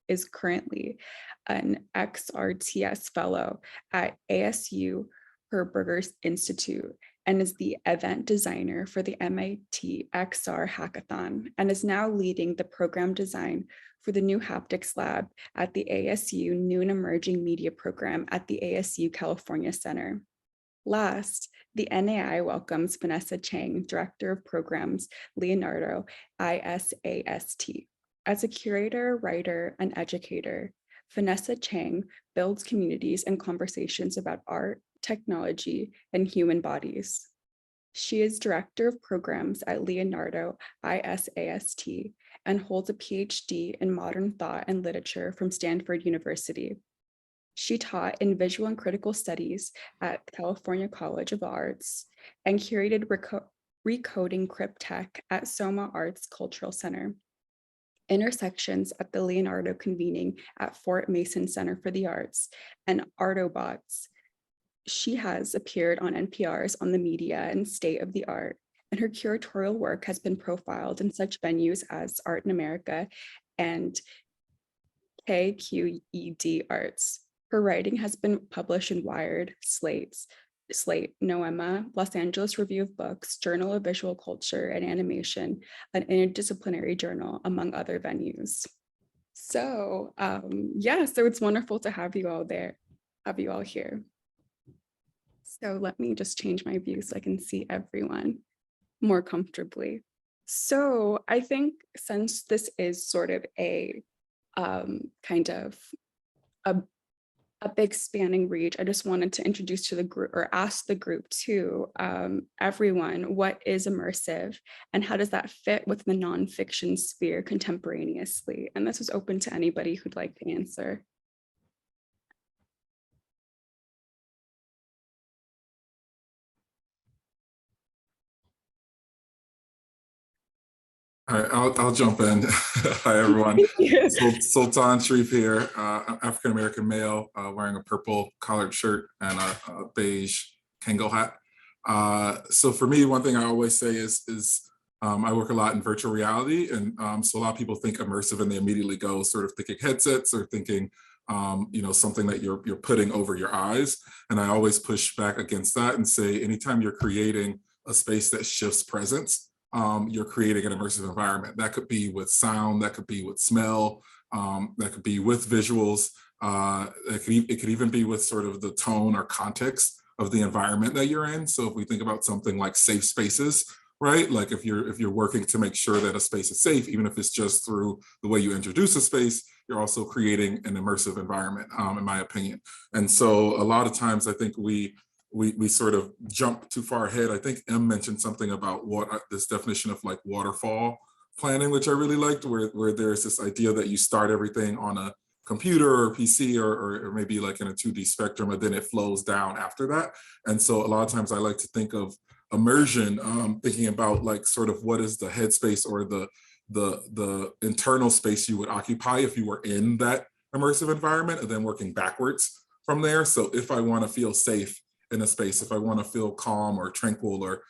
is currently an XRTS fellow at ASU Herberger's Institute and is the event designer for the MIT XR Hackathon and is now leading the program design for the new haptics lab at the ASU New and Emerging Media Program at the ASU California Center. Last, the NAI welcomes Vanessa Chang, Director of Programs, Leonardo ISAST. As a curator, writer, and educator, Vanessa Chang builds communities and conversations about art, technology, and human bodies. She is Director of Programs at Leonardo ISAST and holds a PhD in Modern Thought and Literature from Stanford University. She taught in Visual and Critical Studies at California College of Arts and curated Recoding Cripped Tech at Soma Arts Cultural Center. Intersections at the Leonardo Convening at Fort Mason Center for the Arts, and Artobots. She has appeared on NPR's On the Media and State of the Art, and her curatorial work has been profiled in such venues as Art in America and KQED Arts. Her writing has been published in Wired, Slate, Noema, Los Angeles Review of Books, Journal of Visual Culture and Animation, an interdisciplinary journal, among other venues. So so it's wonderful to have you all here. So let me just change my view so I can see everyone more comfortably. So I think since this is sort of a kind of a big spanning reach, I just wanted to introduce to the group or ask the group too, everyone, what is immersive and how does that fit with the nonfiction sphere contemporaneously? And this is open to anybody who'd like to answer. All right, I'll jump in. Hi, everyone. Sultan Sharif here, African-American male, wearing a purple collared shirt and a beige Kango hat. So for me, one thing I always say is I work a lot in virtual reality. And so a lot of people think immersive and they immediately go sort of thinking headsets or thinking, something that you're putting over your eyes. And I always push back against that and say, anytime you're creating a space that shifts presence, you're creating an immersive environment. That could be with sound, that could be with smell, that could be with visuals. It could even be with sort of the tone or context of the environment that you're in. So if we think about something like safe spaces, right? Like if you're working to make sure that a space is safe, even if it's just through the way you introduce a space, you're also creating an immersive environment, in my opinion. And so a lot of times I think we sort of jump too far ahead. I think Em mentioned something about this definition of like waterfall planning, which I really liked, where there's this idea that you start everything on a computer or PC or maybe like in a 2D spectrum, and then it flows down after that. And so a lot of times I like to think of immersion, thinking about like sort of what is the headspace or the internal space you would occupy if you were in that immersive environment, and then working backwards from there. So if I want to feel safe in a space, if I want to feel calm or tranquil, or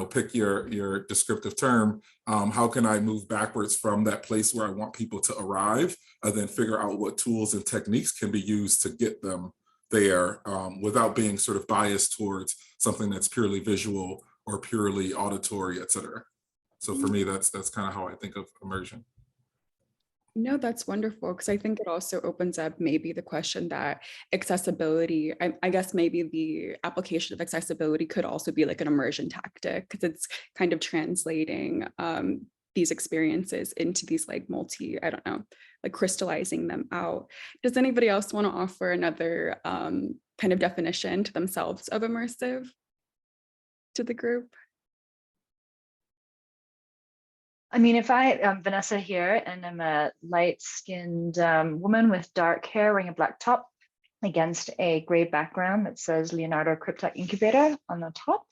pick your descriptive term, how can I move backwards from that place where I want people to arrive, and then figure out what tools and techniques can be used to get them there, without being sort of biased towards something that's purely visual or purely auditory, et cetera. So for me, that's kind of how I think of immersion. No, that's wonderful, because I think it also opens up maybe the question that accessibility, I guess maybe the application of accessibility could also be like an immersion tactic, because it's kind of translating these experiences into these like like crystallizing them out. Does anybody else want to offer another kind of definition to themselves of immersive to the group? I mean, I'm Vanessa here, and I'm a light-skinned woman with dark hair wearing a black top against a gray background that says Leonardo Cripped Incubator on the top.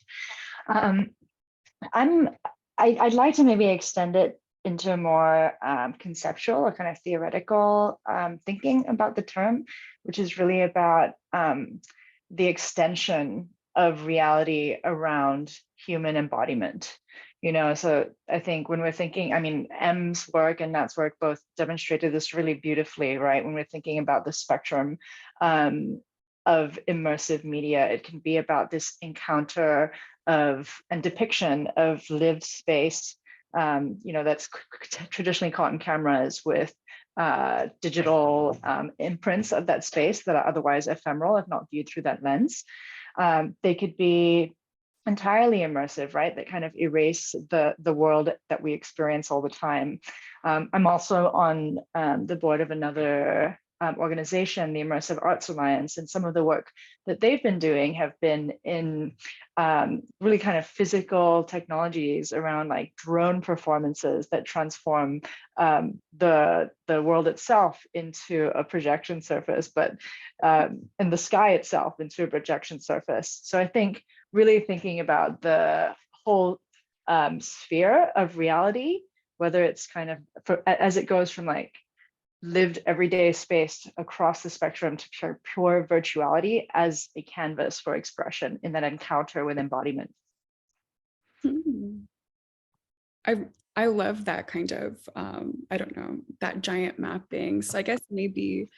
I'd like to maybe extend it into a more conceptual or kind of theoretical thinking about the term, which is really about the extension of reality around human embodiment. you know. So I think when we're thinking, I mean, M's work and Nat's work both demonstrated this really beautifully, right? When we're thinking about the spectrum of immersive media, it can be about this encounter of and depiction of lived space, you know, that's traditionally caught in cameras with digital imprints of that space that are otherwise ephemeral if not viewed through that lens. They could be entirely immersive, right? That kind of erase the world that we experience all the time. I'm also on the board of another organization, the Immersive Arts Alliance, and some of the work that they've been doing have been in really kind of physical technologies around like drone performances that transform the world itself into a projection surface, but in the sky itself into a projection surface. So I think really thinking about the whole sphere of reality, whether it's kind of as it goes from like lived everyday space across the spectrum to pure virtuality as a canvas for expression in that encounter with embodiment. I love that kind of, I don't know, that giant mapping. So I guess maybe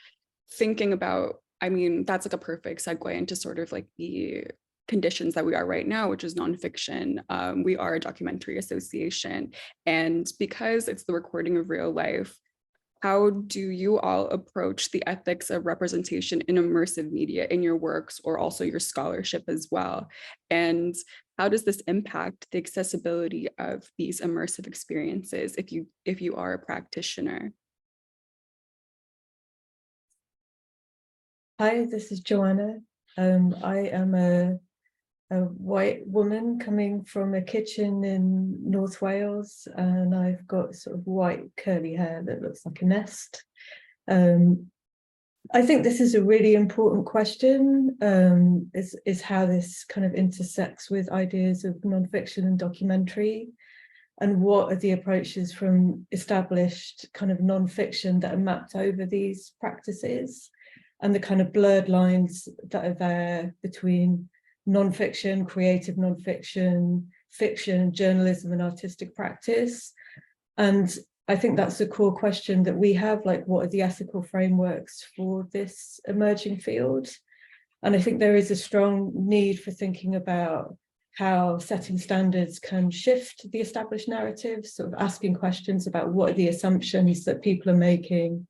thinking about, I mean, that's like a perfect segue into sort of like the conditions that we are right now, which is nonfiction. We are a documentary association. And because it's the recording of real life, how do you all approach the ethics of representation in immersive media in your works or also your scholarship as well? And how does this impact the accessibility of these immersive experiences if you are a practitioner? Hi, this is Joanna. I am a white woman coming from a kitchen in North Wales, and I've got sort of white curly hair that looks like a nest. I think this is a really important question, is how this kind of intersects with ideas of nonfiction and documentary, and what are the approaches from established kind of nonfiction that are mapped over these practices, and the kind of blurred lines that are there between nonfiction, creative nonfiction, fiction, journalism, and artistic practice. And I think that's a core question that we have, like, what are the ethical frameworks for this emerging field? And I think there is a strong need for thinking about how setting standards can shift the established narrative, sort of asking questions about what are the assumptions that people are making,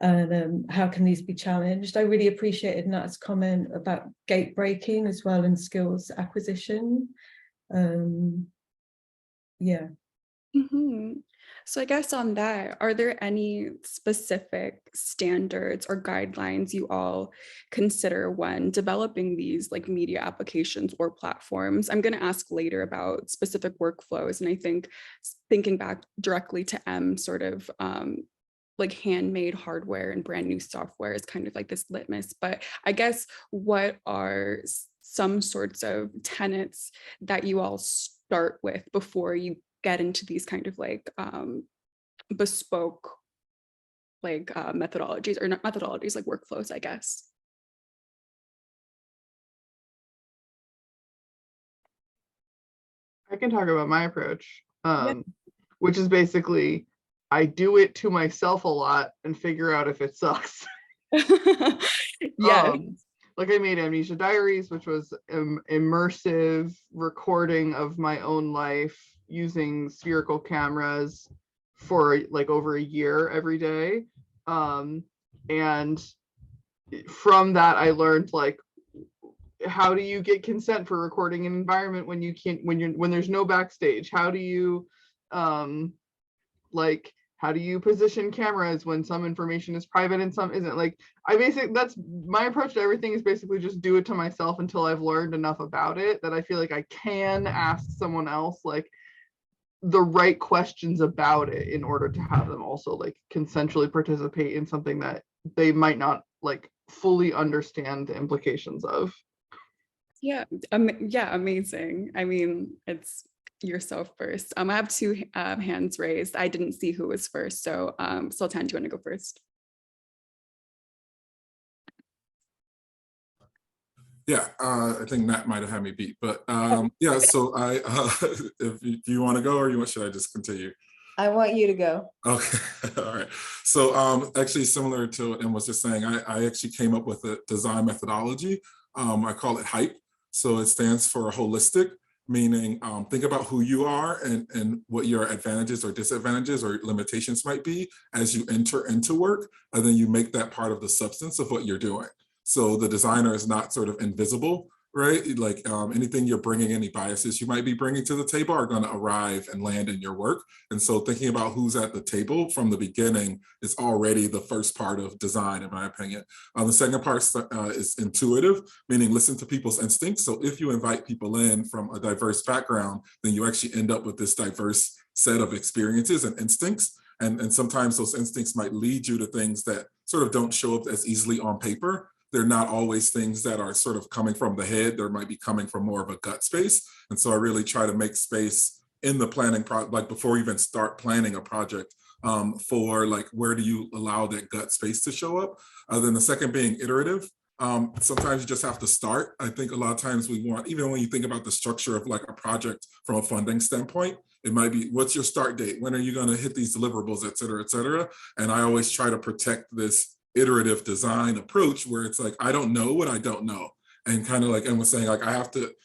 and how can these be challenged. I really appreciated Nat's comment about gate breaking as well and skills acquisition. Yeah. Mm-hmm. So I guess on that, are there any specific standards or guidelines you all consider when developing these like media applications or platforms? I'm going to ask later about specific workflows. And I think thinking back directly to M, sort of like handmade hardware and brand new software is kind of like this litmus. But I guess what are some sorts of tenets that you all start with before you get into these kind of like bespoke like methodologies, or not methodologies, like workflows, I guess? I can talk about my approach, which is basically I do it to myself a lot and figure out if it sucks. Yeah. Like I made Amnesia Diaries, which was immersive recording of my own life using spherical cameras for like over a year every day. And from that, I learned like, how do you get consent for recording an environment when you can't, when there's no backstage? How do you like, how do you position cameras when some information is private and some isn't? Like, that's my approach to everything, is basically just do it to myself until I've learned enough about it that I feel like I can ask someone else like the right questions about it in order to have them also like consensually participate in something that they might not like fully understand the implications of. Yeah, yeah, amazing. I mean, it's yourself first. I have two hands raised. I didn't see who was first, so Sultan, do you want to go first? Yeah, I think Nat might have had me beat, but yeah, so if you want to go or should I just continue? I want you to go. Okay, all right. So actually similar to what Em was just saying, I actually came up with a design methodology. I call it HYPE. So it stands for holistic, meaning think about who you are and what your advantages or disadvantages or limitations might be as you enter into work, and then you make that part of the substance of what you're doing. So the designer is not sort of invisible, right? Like anything you're bringing, any biases you might be bringing to the table are going to arrive and land in your work. And so thinking about who's at the table from the beginning is already the first part of design, in my opinion. The second part is intuitive, meaning listen to people's instincts. So if you invite people in from a diverse background, then you actually end up with this diverse set of experiences and instincts. And sometimes those instincts might lead you to things that sort of don't show up as easily on paper. They're not always things that are sort of coming from the head. They might be coming from more of a gut space. And so I really try to make space in the planning, like before you even start planning a project, for like, where do you allow that gut space to show up? Then the second being iterative. Sometimes you just have to start. I think a lot of times we want, even when you think about the structure of like a project from a funding standpoint, it might be, what's your start date? When are you going to hit these deliverables, et cetera, et cetera? And I always try to protect this iterative design approach where it's like, I don't know what I don't know. And kind of like Em was saying, like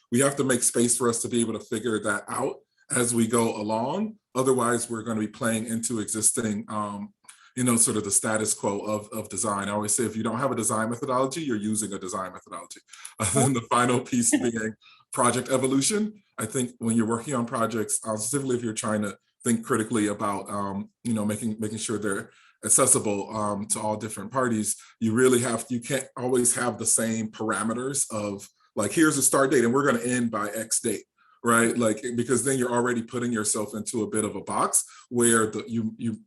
we have to make space for us to be able to figure that out as we go along. Otherwise, we're going to be playing into existing, sort of the status quo of design. I always say, if you don't have a design methodology, you're using a design methodology. And the final piece being project evolution. I think when you're working on projects, specifically if you're trying to think critically about, making sure they're accessible to all different parties, you can't always have the same parameters of like, here's a start date and we're going to end by X date, right? Like, because then you're already putting yourself into a bit of a box where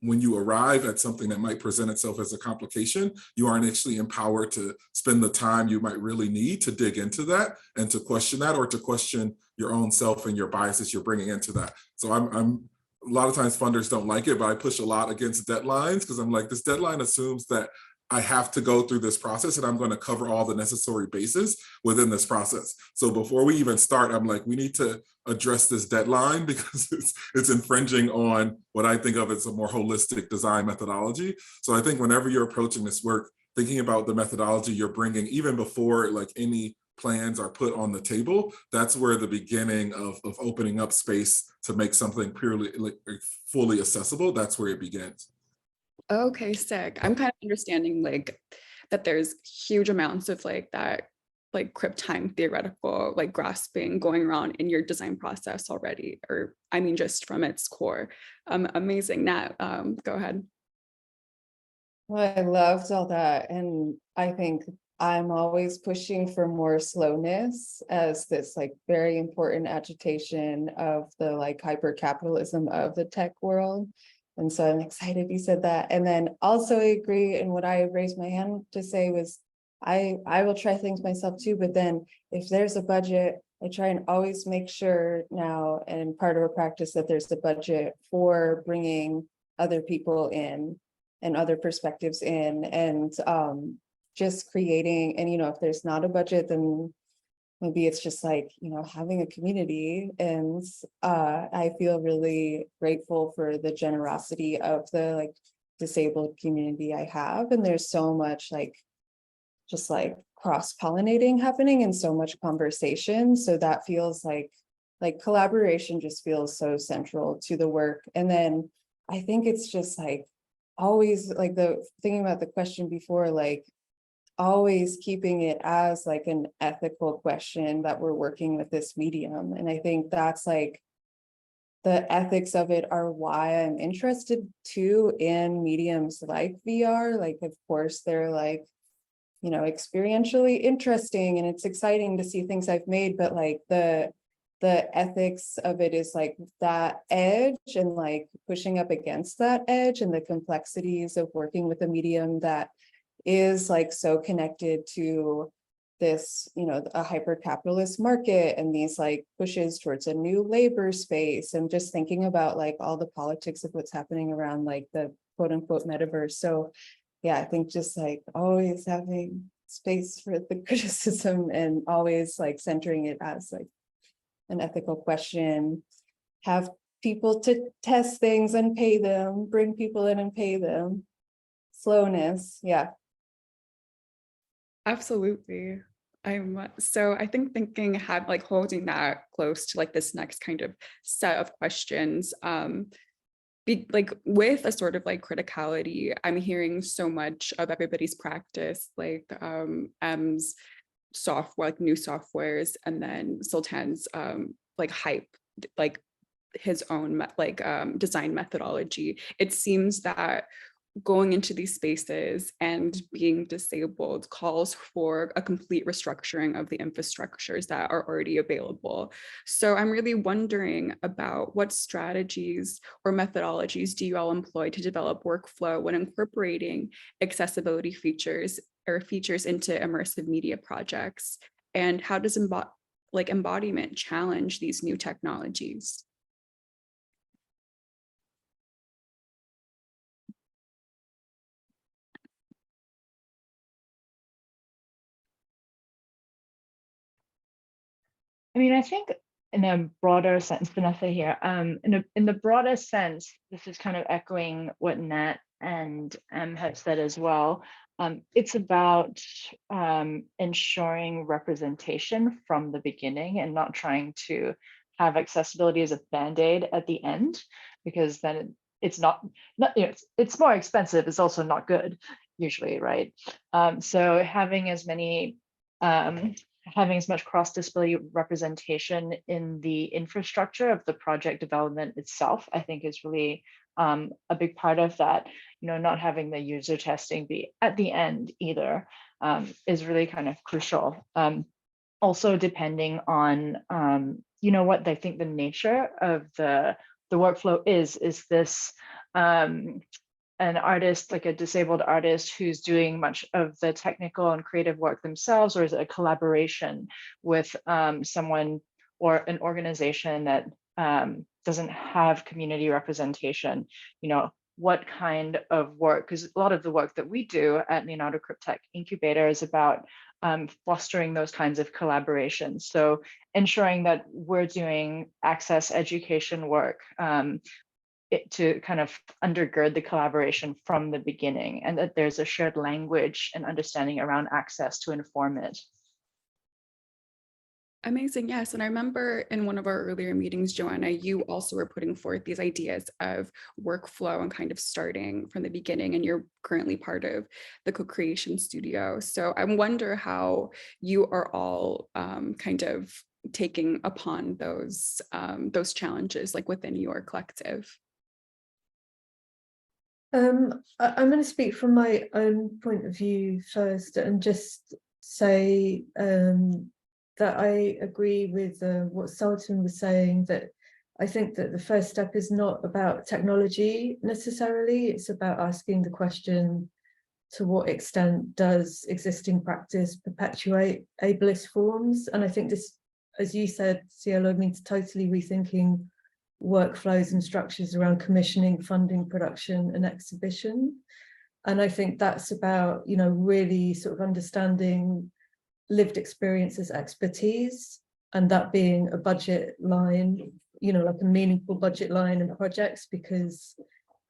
when you arrive at something that might present itself as a complication, you aren't actually empowered to spend the time you might really need to dig into that and to question that, or to question your own self and your biases you're bringing into that. So I'm a lot of times funders don't like it, but I push a lot against deadlines because I'm like, this deadline assumes that I have to go through this process and I'm going to cover all the necessary bases within this process. So before we even start, I'm like, we need to address this deadline because it's infringing on what I think of as a more holistic design methodology. So I think whenever you're approaching this work, thinking about the methodology you're bringing, even before like any plans are put on the table, that's where the beginning of opening up space to make something purely like fully accessible, that's where it begins. Okay, sick. I'm kind of understanding like that there's huge amounts of like that like cripped time theoretical like grasping going around in your design process already, or I mean just from its core. Amazing. Nat, go ahead. Well, I loved all that. And I think I'm always pushing for more slowness as this like very important agitation of the like hyper capitalism of the tech world. And so I'm excited you said that. And then also I agree, and what I raised my hand to say was I will try things myself too, but then if there's a budget, I try and always make sure now, and part of a practice, that there's a budget for bringing other people in and other perspectives in, and just creating, and if there's not a budget, then maybe it's just like, having a community. And I feel really grateful for the generosity of the like disabled community I have. And there's so much like, just like cross-pollinating happening and so much conversation. So that feels like collaboration just feels so central to the work. And then I think it's just like always like the thinking about the question before, like always keeping it as like an ethical question that we're working with this medium. And I think that's like the ethics of it are why I'm interested too in mediums like VR. Like, of course, they're like, experientially interesting and it's exciting to see things I've made, but like the ethics of it is like that edge and like pushing up against that edge and the complexities of working with a medium that is like so connected to this, a hyper-capitalist market and these like pushes towards a new labor space, and just thinking about like all the politics of what's happening around like the quote unquote metaverse. So yeah, I think just like always having space for the criticism and always like centering it as like an ethical question, have people to test things and pay them, bring people in and pay them. Slowness, yeah. Absolutely. So I think thinking holding that close to like this next kind of set of questions, with a sort of like criticality, I'm hearing so much of everybody's practice, like M's software, like new softwares, and then Sultan's like hype, like his own design methodology. It seems that going into these spaces and being disabled calls for a complete restructuring of the infrastructures that are already available. So I'm really wondering about what strategies or methodologies do you all employ to develop workflow when incorporating accessibility features into immersive media projects? And how does embodiment challenge these new technologies? I mean, I think in a broader sense, Vanessa here, in the broader sense, this is kind of echoing what Nat and have said as well. It's about ensuring representation from the beginning and not trying to have accessibility as a band-aid at the end, because then it's not it's more expensive. It's also not good usually, right? So having as much cross-disability representation in the infrastructure of the project development itself, I think is really a big part of that. Not having the user testing be at the end either is really kind of crucial. Also, depending on what I think the nature of the workflow is this an artist, like a disabled artist who's doing much of the technical and creative work themselves, or is it a collaboration with someone or an organization that doesn't have community representation? What kind of work, because a lot of the work that we do at Leonardo Cripped Incubator is about fostering those kinds of collaborations. So ensuring that we're doing access education work to kind of undergird the collaboration from the beginning, and that there's a shared language and understanding around access to inform it. Amazing, yes. And I remember in one of our earlier meetings, Joanna, you also were putting forth these ideas of workflow and kind of starting from the beginning, and you're currently part of the co-creation studio. So I wonder how you are all kind of taking upon those challenges, like within your collective. I'm going to speak from my own point of view first and just say that I agree with what Sultan was saying, that I think that the first step is not about technology necessarily. It's about asking the question, to what extent does existing practice perpetuate ableist forms? And I think this, as you said, CLO, means totally rethinking workflows and structures around commissioning, funding, production, and exhibition. And I think that's about, really sort of understanding lived experience as expertise, and that being a budget line, like a meaningful budget line in projects, because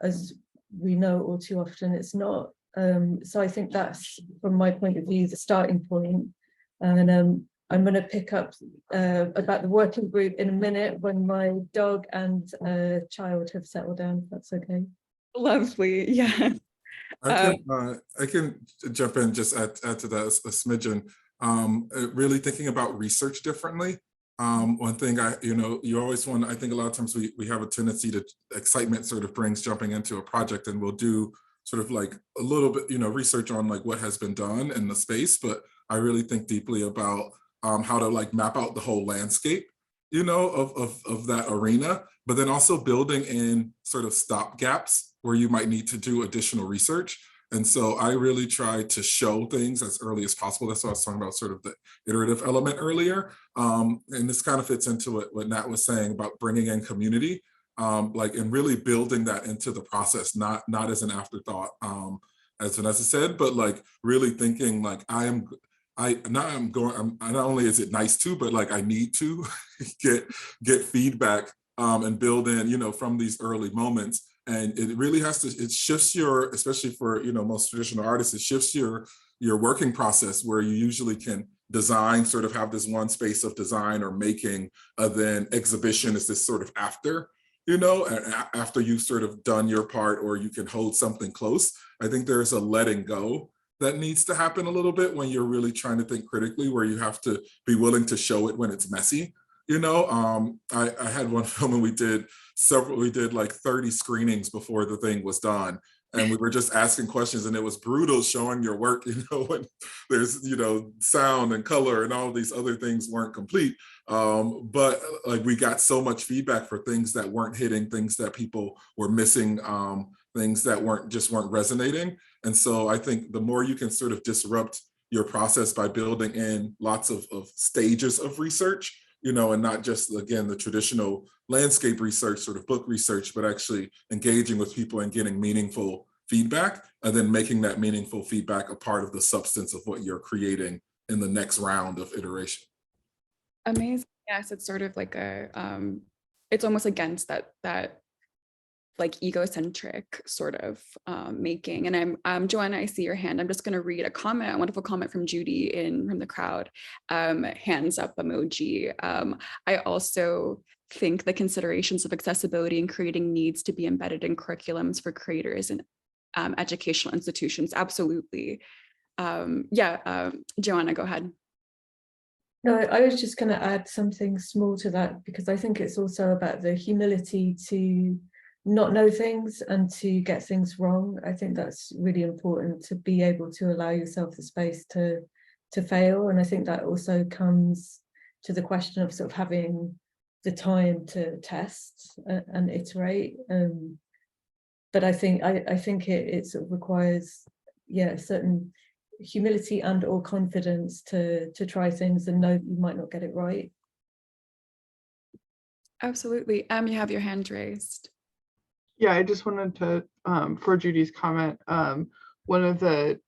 as we know all too often, it's not. So I think that's, from my point of view, the starting point. And I'm going to pick up about the working group in a minute when my dog and child have settled down, if that's okay. Lovely, yeah. I can jump in, just add to that a smidgen. Really thinking about research differently. One thing you always want, I think a lot of times we have a tendency to, excitement sort of brings jumping into a project, and we'll do sort of like a little bit, research on like what has been done in the space, but I really think deeply about how to like map out the whole landscape, of that arena, but then also building in sort of stop gaps where you might need to do additional research. And so I really try to show things as early as possible. That's what I was talking about, sort of the iterative element earlier. And this kind of fits into what Nat was saying about bringing in community, and really building that into the process, not as an afterthought. as Vanessa said, but like really thinking like not only is it nice to, but like I need to get feedback and build in, you know, from these early moments. And it really has to, it shifts your, especially for, you know, most traditional artists, it shifts your working process where you usually can design, sort of have this one space of design or making, then exhibition is this sort of after, you know, after you've sort of done your part or you can hold something close. I think there's a letting go that needs to happen a little bit when you're really trying to think critically, where you have to be willing to show it when it's messy. You know, I had one film and we did like 30 screenings before the thing was done. And we were just asking questions, and it was brutal showing your work, you know, when there's, you know, sound and color and all these other things weren't complete. But like we got so much feedback for things that weren't hitting, things that people were missing, things that weren't resonating. And so I think the more you can sort of disrupt your process by building in lots of stages of research, you know, and not just, again, the traditional landscape research, sort of book research, but actually engaging with people and getting meaningful feedback, and then making that meaningful feedback a part of the substance of what you're creating in the next round of iteration. Amazing. Yes, it's sort of like it's almost against that like egocentric sort of making. And Joanna, I see your hand. I'm just going to read a wonderful comment from Judy from the crowd. Hands up emoji. I also think the considerations of accessibility and creating needs to be embedded in curriculums for creators and educational institutions. Absolutely. Joanna, go ahead. No, I was just going to add something small to that, because I think it's also about the humility to not know things and to get things wrong. I think that's really important, to be able to allow yourself the space to fail. And I think that also comes to the question of sort of having the time to test and iterate. But I think it sort of requires, certain humility and or confidence to try things and know that you might not get it right. Absolutely. You have your hand raised. Yeah, I just wanted to, for Judy's comment, one of the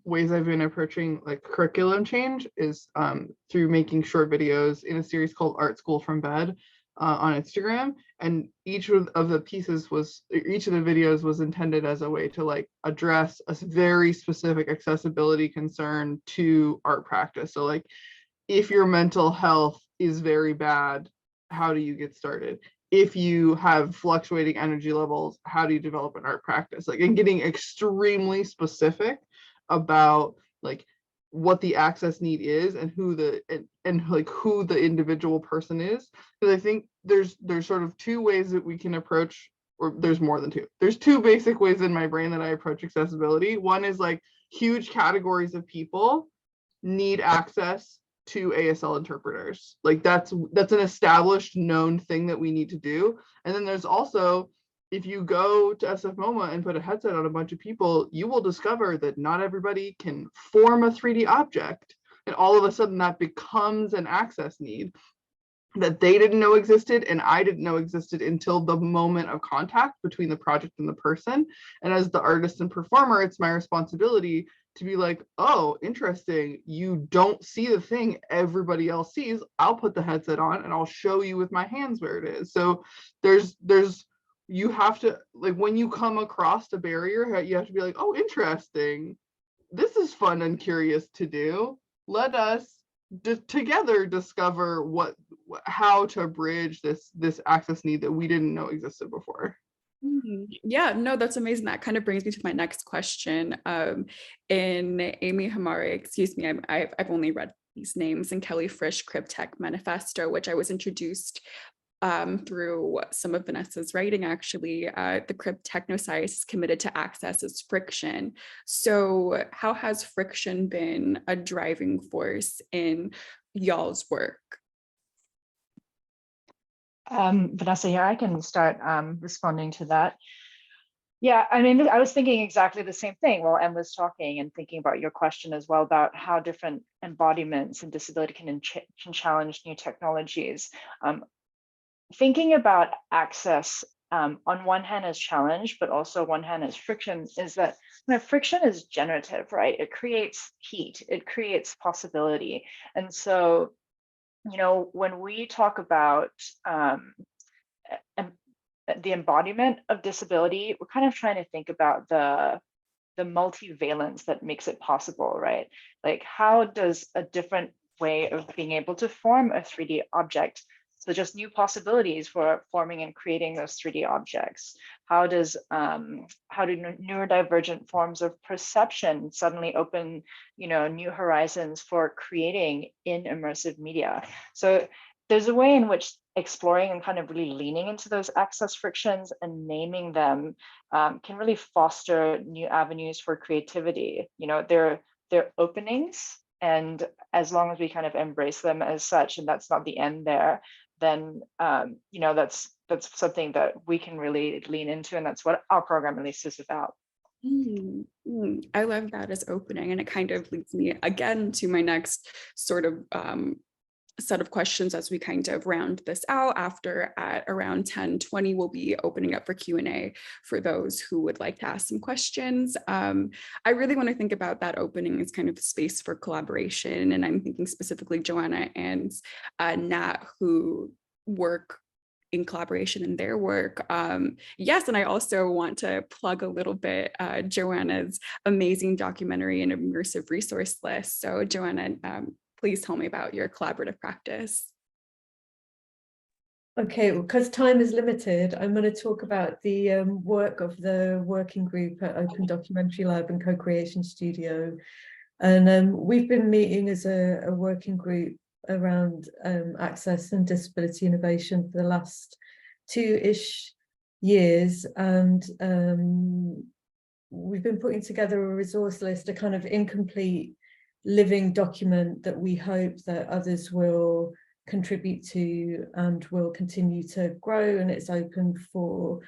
ways I've been approaching like curriculum change is through making short videos in a series called Art School from Bed on Instagram. And each of the videos was intended as a way to like address a very specific accessibility concern to art practice. So like, if your mental health is very bad, how do you get started? If you have fluctuating energy levels, how do you develop an art practice? Like, and getting extremely specific about like what the access need is and who the individual person is. Because I think there's sort of two ways that we can approach, or there's more than two. There's two basic ways in my brain that I approach accessibility. One is like huge categories of people need access to ASL interpreters. Like that's an established known thing that we need to do. And then there's also, if you go to SF MoMA and put a headset on a bunch of people, you will discover that not everybody can form a 3D object. And all of a sudden that becomes an access need that they didn't know existed and I didn't know existed until the moment of contact between the project and the person. And as the artist and performer, it's my responsibility to be like, oh, interesting, you don't see the thing everybody else sees. I'll put the headset on and I'll show you with my hands where it is. So you have to, like, when you come across a barrier, you have to be like, oh, interesting, this is fun and curious to do. Let us together discover how to bridge this access need that we didn't know existed before. Yeah, no, that's amazing. That kind of brings me to my next question. In Amy Hamari, excuse me, I've only read these names, in Kelly Frisch Cripped Tech Manifesto, which I was introduced through some of Vanessa's writing, actually. The Cripped Techno-Science is committed to access as friction. So how has friction been a driving force in y'all's work? Vanessa here, I can start responding to that. Yeah, I mean, I was thinking exactly the same thing while Em was talking, and thinking about your question as well about how different embodiments and disability can challenge new technologies. Thinking about access on one hand as challenge, but also one hand as friction, is that friction is generative, right? It creates heat, it creates possibility. And so, when we talk about the embodiment of disability, we're kind of trying to think about the multivalence that makes it possible, right? Like, how does a different way of being able to form a 3D object, so just new possibilities for forming and creating those 3D objects? How do neurodivergent forms of perception suddenly open, new horizons for creating in immersive media? So there's a way in which exploring and kind of really leaning into those access frictions and naming them can really foster new avenues for creativity. They're openings, and as long as we kind of embrace them as such, and that's not the end there, then that's something that we can really lean into, and that's what our program release is about. I love that as opening, and it kind of leads me again to my next sort of set of questions as we kind of round this out. After at around 10:20, we'll be opening up for Q&A for those who would like to ask some questions. I really want to think about that opening as kind of a space for collaboration, and I'm thinking specifically Joanna and Nat, who work in collaboration in their work. Yes, and I also want to plug a little bit Joanna's amazing documentary and immersive resource list. So Joanna, please tell me about your collaborative practice. Okay, well, because time is limited, I'm going to talk about the work of the working group at Open Documentary Lab and Co-Creation Studio. And we've been meeting as a working group around access and disability innovation for the last 2-ish years. And we've been putting together a resource list, a kind of incomplete living document that we hope that others will contribute to and will continue to grow, and it's open for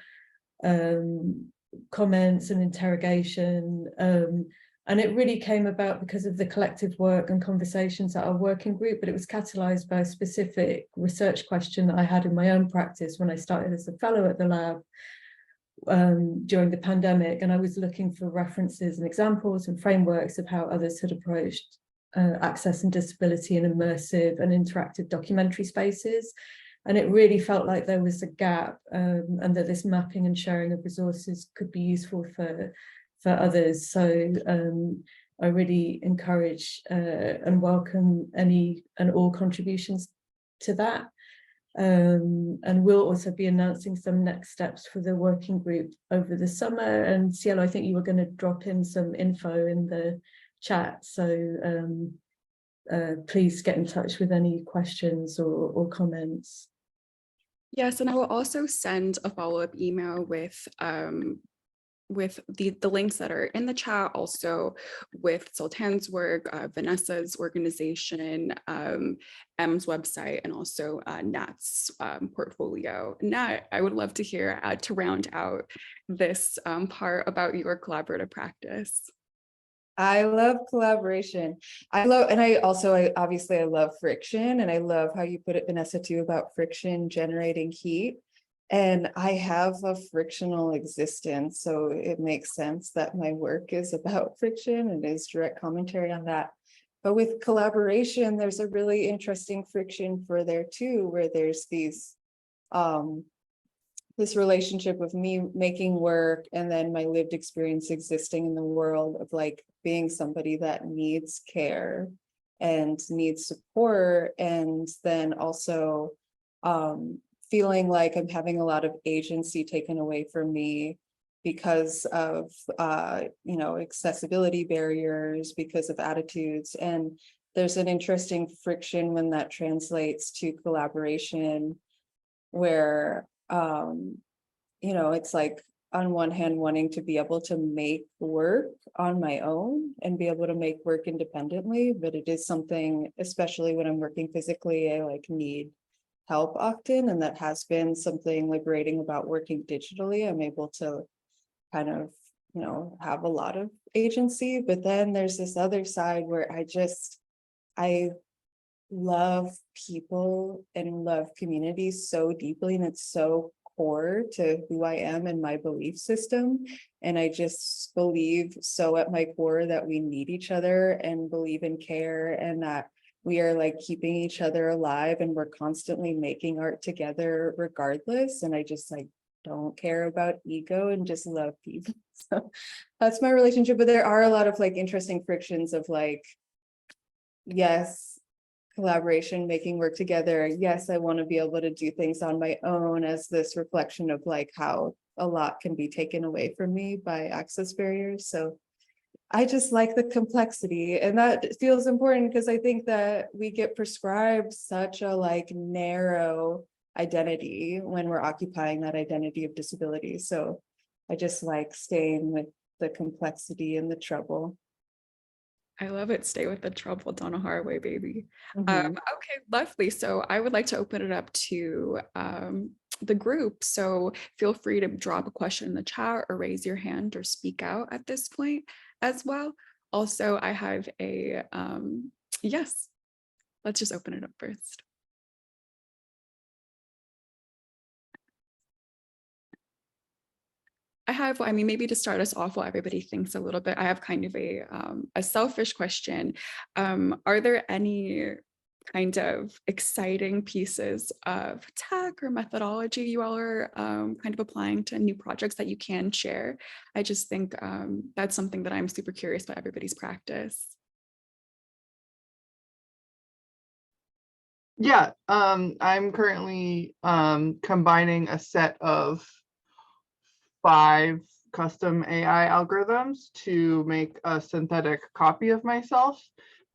comments and interrogation, and it really came about because of the collective work and conversations at our working group, but it was catalyzed by a specific research question that I had in my own practice when I started as a fellow at the lab during the pandemic, and I was looking for references and examples and frameworks of how others had approached access and disability in immersive and interactive documentary spaces. And it really felt like there was a gap, and that this mapping and sharing of resources could be useful for others. So I really encourage and welcome any and all contributions to that. And we'll also be announcing some next steps for the working group over the summer. And Cielo, I think you were going to drop in some info in the chat, so please get in touch with any questions or comments. Yes, and I will also send a follow-up email with the links that are in the chat, also with Sultan's work, Vanessa's organization, M's website, and also Nat's portfolio. Nat, I would love to hear to round out this part about your collaborative practice. I love collaboration. I obviously love friction, and I love how you put it, Vanessa, too, about friction generating heat. And I have a frictional existence, so it makes sense that my work is about friction and is direct commentary on that. But with collaboration, there's a really interesting friction for there too, where there's these this relationship of me making work and then my lived experience existing in the world of like being somebody that needs care and needs support, and then also feeling like I'm having a lot of agency taken away from me because of accessibility barriers, because of attitudes. And there's an interesting friction when that translates to collaboration, where it's like on one hand wanting to be able to make work on my own and be able to make work independently, but it is something, especially when I'm working physically, I like need help often, and that has been something liberating about working digitally. I'm able to kind of have a lot of agency, but then there's this other side where I love people and love communities so deeply, and it's so core to who I am and my belief system. And I just believe so at my core that we need each other and believe in care, and that we are like keeping each other alive, and we're constantly making art together regardless. And I just like don't care about ego and just love people. So that's my relationship. But there are a lot of like interesting frictions of like, yes, collaboration, making work together. Yes, I want to be able to do things on my own, as this reflection of like how a lot can be taken away from me by access barriers. So I just like the complexity, and that feels important because I think that we get prescribed such a like narrow identity when we're occupying that identity of disability. So I just like staying with the complexity and the trouble. I love it. Stay with the trouble, Donna Haraway, baby. Mhm. Okay, lovely. So I would like to open it up to the group. So feel free to drop a question in the chat or raise your hand or speak out at this point as well. Also, I have a yes. Let's just open it up first. I mean, maybe to start us off while everybody thinks a little bit, I have kind of a selfish question. Are there any kind of exciting pieces of tech or methodology you all are kind of applying to new projects that you can share? I just think that's something that I'm super curious about everybody's practice. Yeah, I'm currently combining a set of 5 custom AI algorithms to make a synthetic copy of myself.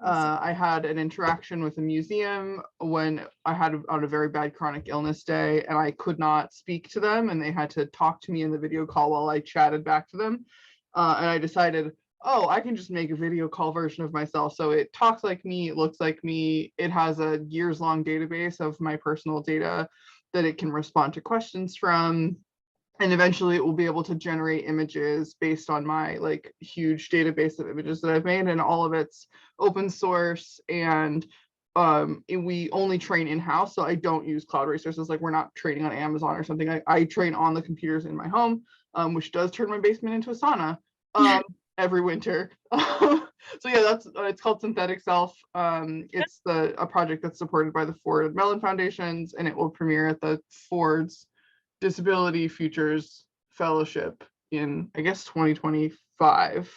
I had an interaction with a museum when I had on a very bad chronic illness day, and I could not speak to them, and they had to talk to me in the video call while I chatted back to them. And I decided, oh, I can just make a video call version of myself. So it talks like me, it looks like me, it has a years-long database of my personal data that it can respond to questions from. And eventually it will be able to generate images based on my like huge database of images that I've made, and all of it's open source. And we only train in-house, so I don't use cloud resources. Like, we're not training on Amazon or something. I train on the computers in my home, which does turn my basement into a sauna every winter. So yeah, that's it's called Synthetic Self. It's a project that's supported by the Ford and Mellon Foundations, and it will premiere at the Ford's Disability Futures Fellowship in, I guess, 2025.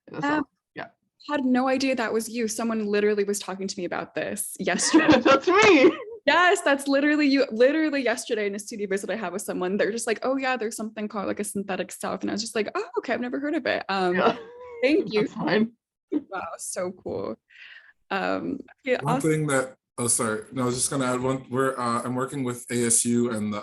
In the summer. Yeah. Had no idea that was you. Someone literally was talking to me about this yesterday. That's me. Yes, that's literally you. Literally yesterday in a studio visit I had with someone, they're just like, oh yeah, there's something called like a synthetic self. And I was just like, oh, okay, I've never heard of it. Yeah. Thank you. That's fine. Wow, so cool. Yeah, One thing that, oh, sorry. No, I was just gonna add one. I'm working with ASU, and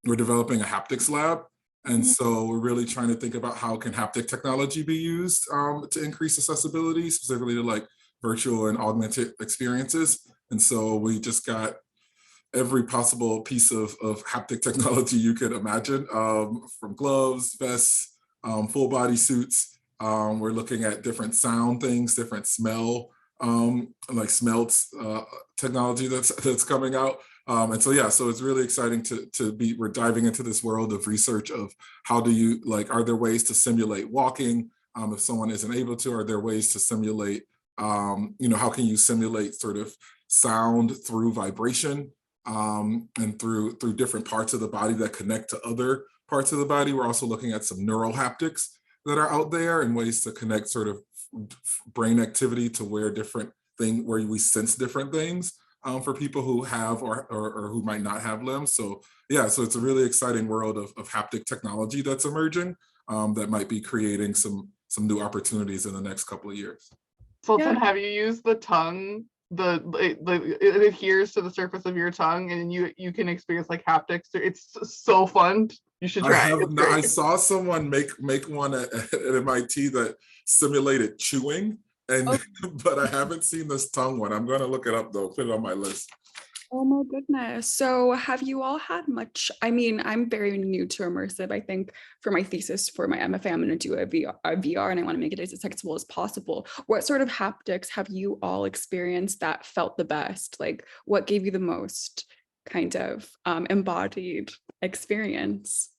we're developing a haptics lab. And so we're really trying to think about how can haptic technology be used to increase accessibility, specifically to like virtual and augmented experiences. And so we just got every possible piece of haptic technology you could imagine, from gloves, vests, full body suits. We're looking at different sound things, different smell, like smelts technology that's coming out. And so, yeah, so it's really exciting we're diving into this world of research of how do you, like, are there ways to simulate walking? If someone isn't able to, are there ways to simulate, how can you simulate sort of sound through vibration, and through different parts of the body that connect to other parts of the body? We're also looking at some neural haptics that are out there and ways to connect sort of brain activity to where we sense different things for people who have or who might not have limbs. So yeah, so it's a really exciting world of haptic technology that's emerging, that might be creating some new opportunities in the next couple of years. Sultan, have you used the tongue? It adheres to the surface of your tongue, and you can experience like haptics. It's so fun. You should try. I saw someone make one at MIT that simulated chewing, and but I haven't seen this tongue one. I'm going to look it up though. Put it on my list. Oh my goodness. So have you all had much, I mean, I'm very new to immersive. I think for my thesis, for my MFA, I'm going to do a VR, and I want to make it as accessible as possible. What sort of haptics have you all experienced that felt the best? Like, what gave you the most kind of embodied experience?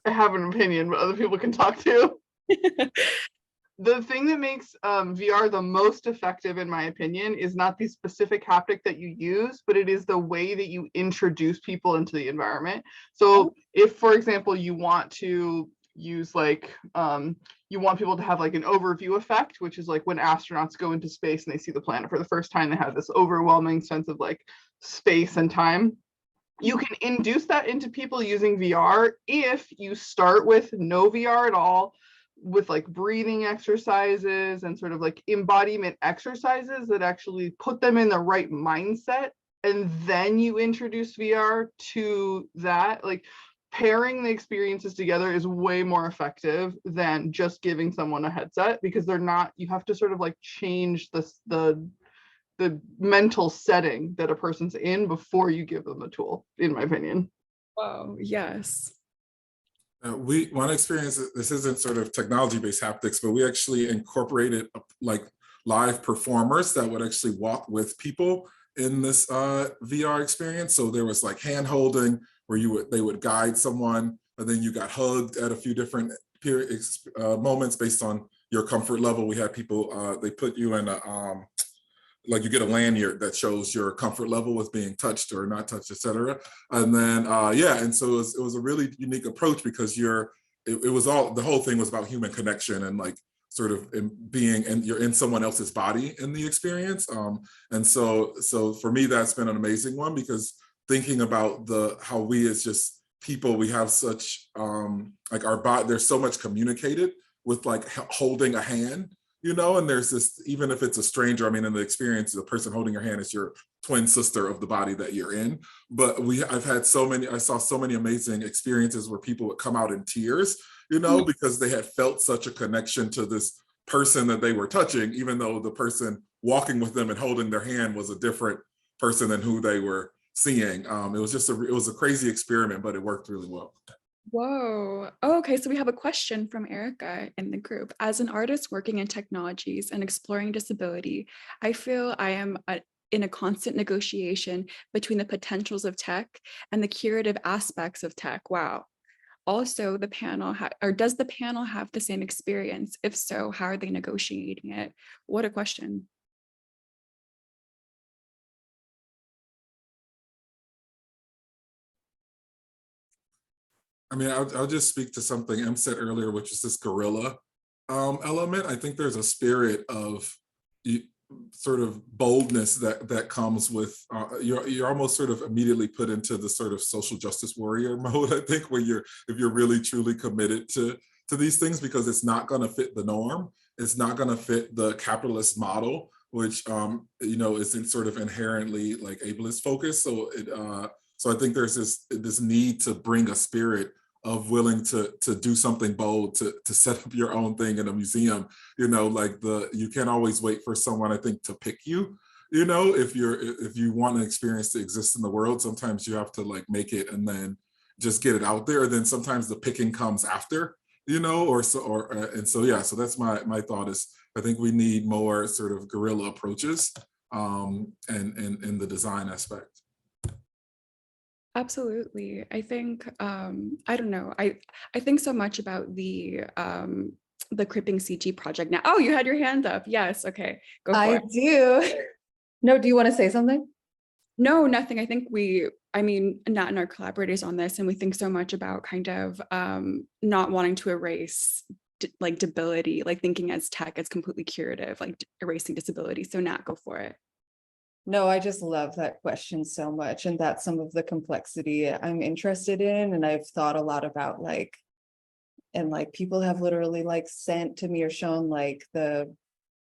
I have an opinion, but other people can talk too. The thing that makes VR the most effective, in my opinion, is not the specific haptic that you use, but it is the way that you introduce people into the environment. So if, for example, you want to use like, you want people to have like an overview effect, which is like when astronauts go into space and they see the planet for the first time, they have this overwhelming sense of like space and time. You can induce that into people using VR if you start with no VR at all, with like breathing exercises and sort of like embodiment exercises that actually put them in the right mindset. And then you introduce VR to that. Like pairing the experiences together is way more effective than just giving someone a headset, because they're not, you have to sort of like change the mental setting that a person's in before you give them the tool, in my opinion. Wow, yes. One experience, this isn't sort of technology-based haptics, but we actually incorporated like live performers that would actually walk with people in this VR experience. So there was like hand holding where they would guide someone, and then you got hugged at a few different moments based on your comfort level. We had people, they put you in a, like you get a lanyard that shows your comfort level with being touched or not touched, etc. And then, yeah, and so it was a really unique approach, because it was all, the whole thing was about human connection and like sort of being, and you're in someone else's body in the experience. And so for me, that's been an amazing one, because thinking about how we as just people, we have such, like our body, there's so much communicated with like holding a hand, you know, and there's this, even if it's a stranger, I mean, in the experience, the person holding your hand is your twin sister of the body that you're in. But I saw so many amazing experiences where people would come out in tears, you know, because they had felt such a connection to this person that they were touching, even though the person walking with them and holding their hand was a different person than who they were seeing. It was just it was a crazy experiment, but it worked really well. Whoa. Oh, okay, so we have a question from Erica in the group. As an artist working in technologies and exploring disability, I feel I am in a constant negotiation between the potentials of tech and the curative aspects of tech. Wow. Also, the panel, does the panel have the same experience? If so, how are they negotiating it? What a question. I mean, I'll just speak to something Em said earlier, which is this guerrilla element. I think there's a spirit of sort of boldness that comes with, you're almost sort of immediately put into the sort of social justice warrior mode, I think, where if you're really truly committed to these things, because it's not going to fit the norm. It's not going to fit the capitalist model, which, you know, is sort of inherently like ableist focused. So so I think there's this need to bring a spirit of willing to do something bold, to set up your own thing in a museum. You know, like you can't always wait for someone, I think, to pick you. You know, if you want an experience to exist in the world, sometimes you have to like make it and then just get it out there. Then sometimes the picking comes after, you know, and so yeah. So that's my thought is, I think we need more sort of guerrilla approaches and in the design aspect. Absolutely. I think, I don't know. I think so much about the cripping CG project now. Oh, you had your hand up. Yes. Okay. Go for it. I do. No, do you want to say something? No, nothing. I think I mean, Nat and our collaborators on this, and we think so much about kind of not wanting to erase like disability, like thinking as tech as completely curative, like erasing disability. So Nat, go for it. No, I just love that question so much. And that's some of the complexity I'm interested in. And I've thought a lot about like, and like people have literally like sent to me or shown like the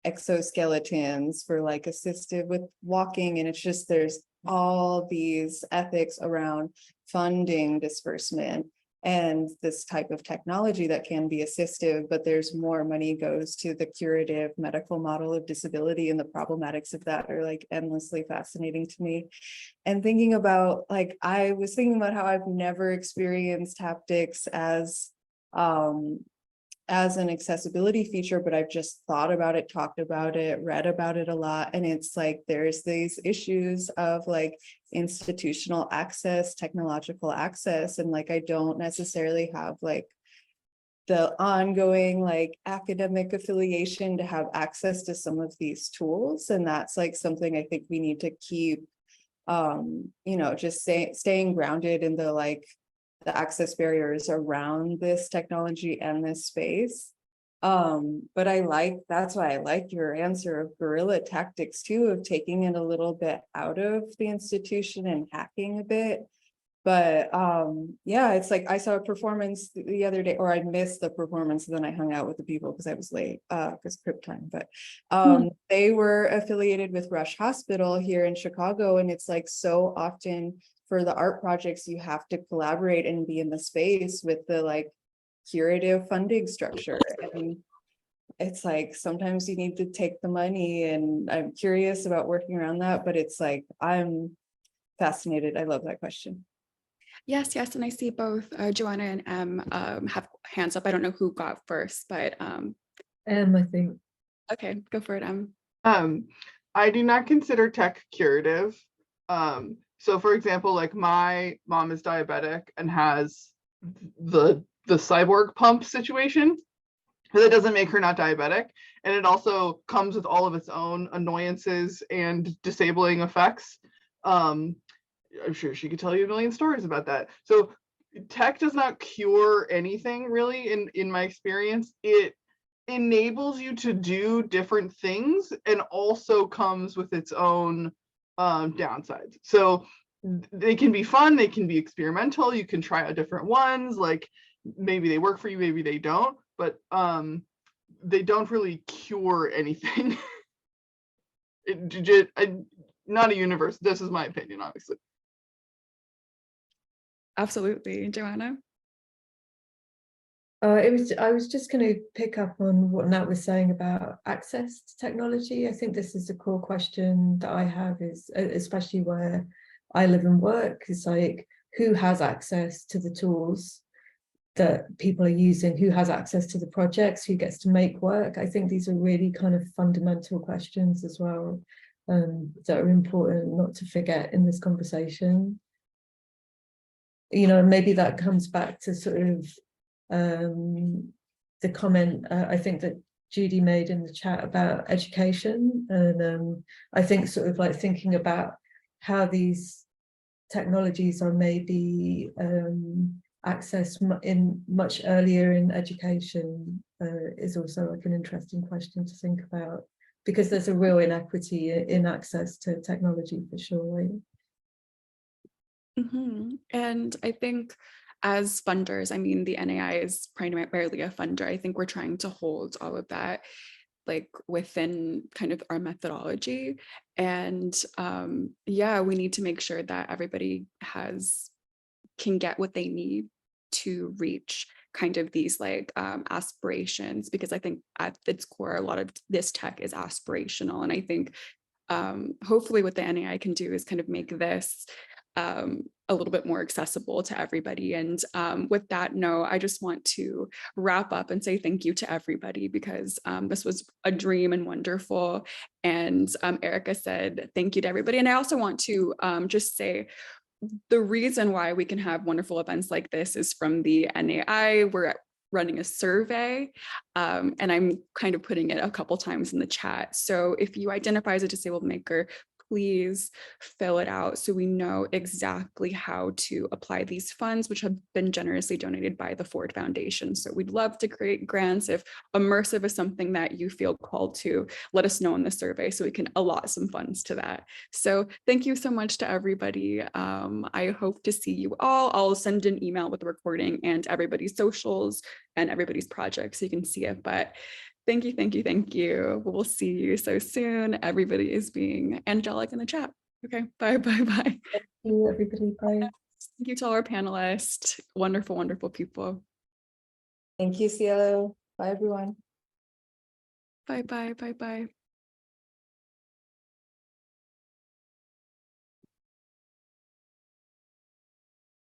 exoskeletons for like assisted with walking. And it's just, there's all these ethics around funding disbursement and this type of technology that can be assistive, but there's more money goes to the curative medical model of disability, and the problematics of that are like endlessly fascinating to me. And thinking about, like, I was thinking about how I've never experienced haptics as as an accessibility feature, but I've just thought about it, talked about it, read about it a lot. And it's like, there's these issues of like institutional access, technological access. And like, I don't necessarily have like the ongoing like academic affiliation to have access to some of these tools. And that's like something I think we need to keep, you know, just staying grounded in the like the access barriers around this technology and this space. But that's why I like your answer of guerrilla tactics too, of taking it a little bit out of the institution and hacking a bit. But yeah, it's like I saw a performance the other day, or I missed the performance, and then I hung out with the people because I was late, because cripped time. But they were affiliated with Rush Hospital here in Chicago, and it's like so often for the art projects, you have to collaborate and be in the space with the like curative funding structure. And it's like sometimes you need to take the money, and I'm curious about working around that, but it's like I'm fascinated. I love that question. Yes, and I see both Joanna and Em have hands up. I don't know who got first, but I think. okay, go for it, Em. I do not consider tech curative. So for example, like my mom is diabetic and has the cyborg pump situation, but that doesn't make her not diabetic. And it also comes with all of its own annoyances and disabling effects. I'm sure she could tell you a million stories about that. So tech does not cure anything really in my experience. It enables you to do different things and also comes with its own downsides. So they can be fun, they can be experimental, you can try out different ones, like maybe they work for you, maybe they don't, but they don't really cure anything. Not a universe. This is my opinion, obviously. Absolutely, Joanna. I was just going to pick up on what Nat was saying about access to technology. I think this is a core question that I have, is especially where I live and work, is like, who has access to the tools that people are using, who has access to the projects, who gets to make work. I think these are really kind of fundamental questions as well, that are important not to forget in this conversation. You know, maybe that comes back to sort of the comment I think that Judy made in the chat about education. And I think sort of like thinking about how these technologies are maybe accessed in much earlier in education is also like an interesting question to think about, because there's a real inequity in access to technology for sure. Right? And I think as funders, I mean, the NAI is primarily a funder. I think we're trying to hold all of that like within kind of our methodology. And yeah, we need to make sure that everybody can get what they need to reach kind of these like aspirations, because I think at its core, a lot of this tech is aspirational. And I think hopefully what the NAI can do is kind of make this a little bit more accessible to everybody. And with that note, I just want to wrap up and say thank you to everybody, because this was a dream and wonderful. And Erica said thank you to everybody. And I also want to just say the reason why we can have wonderful events like this is from the NAI. We're running a survey, and I'm kind of putting it a couple times in the chat. So if you identify as a disabled maker, please fill it out so we know exactly how to apply these funds, which have been generously donated by the Ford Foundation. So we'd love to create grants. If Immersive is something that you feel called to, let us know in the survey so we can allot some funds to that. So thank you so much to everybody. I hope to see you all. I'll send an email with the recording and everybody's socials and everybody's projects so you can see it. But thank you. We'll see you so soon. Everybody is being angelic in the chat. Okay, bye. Thank you, everybody. Bye. Thank you to all our panelists. Wonderful, wonderful people. Thank you, Cielo. Bye, everyone. Bye.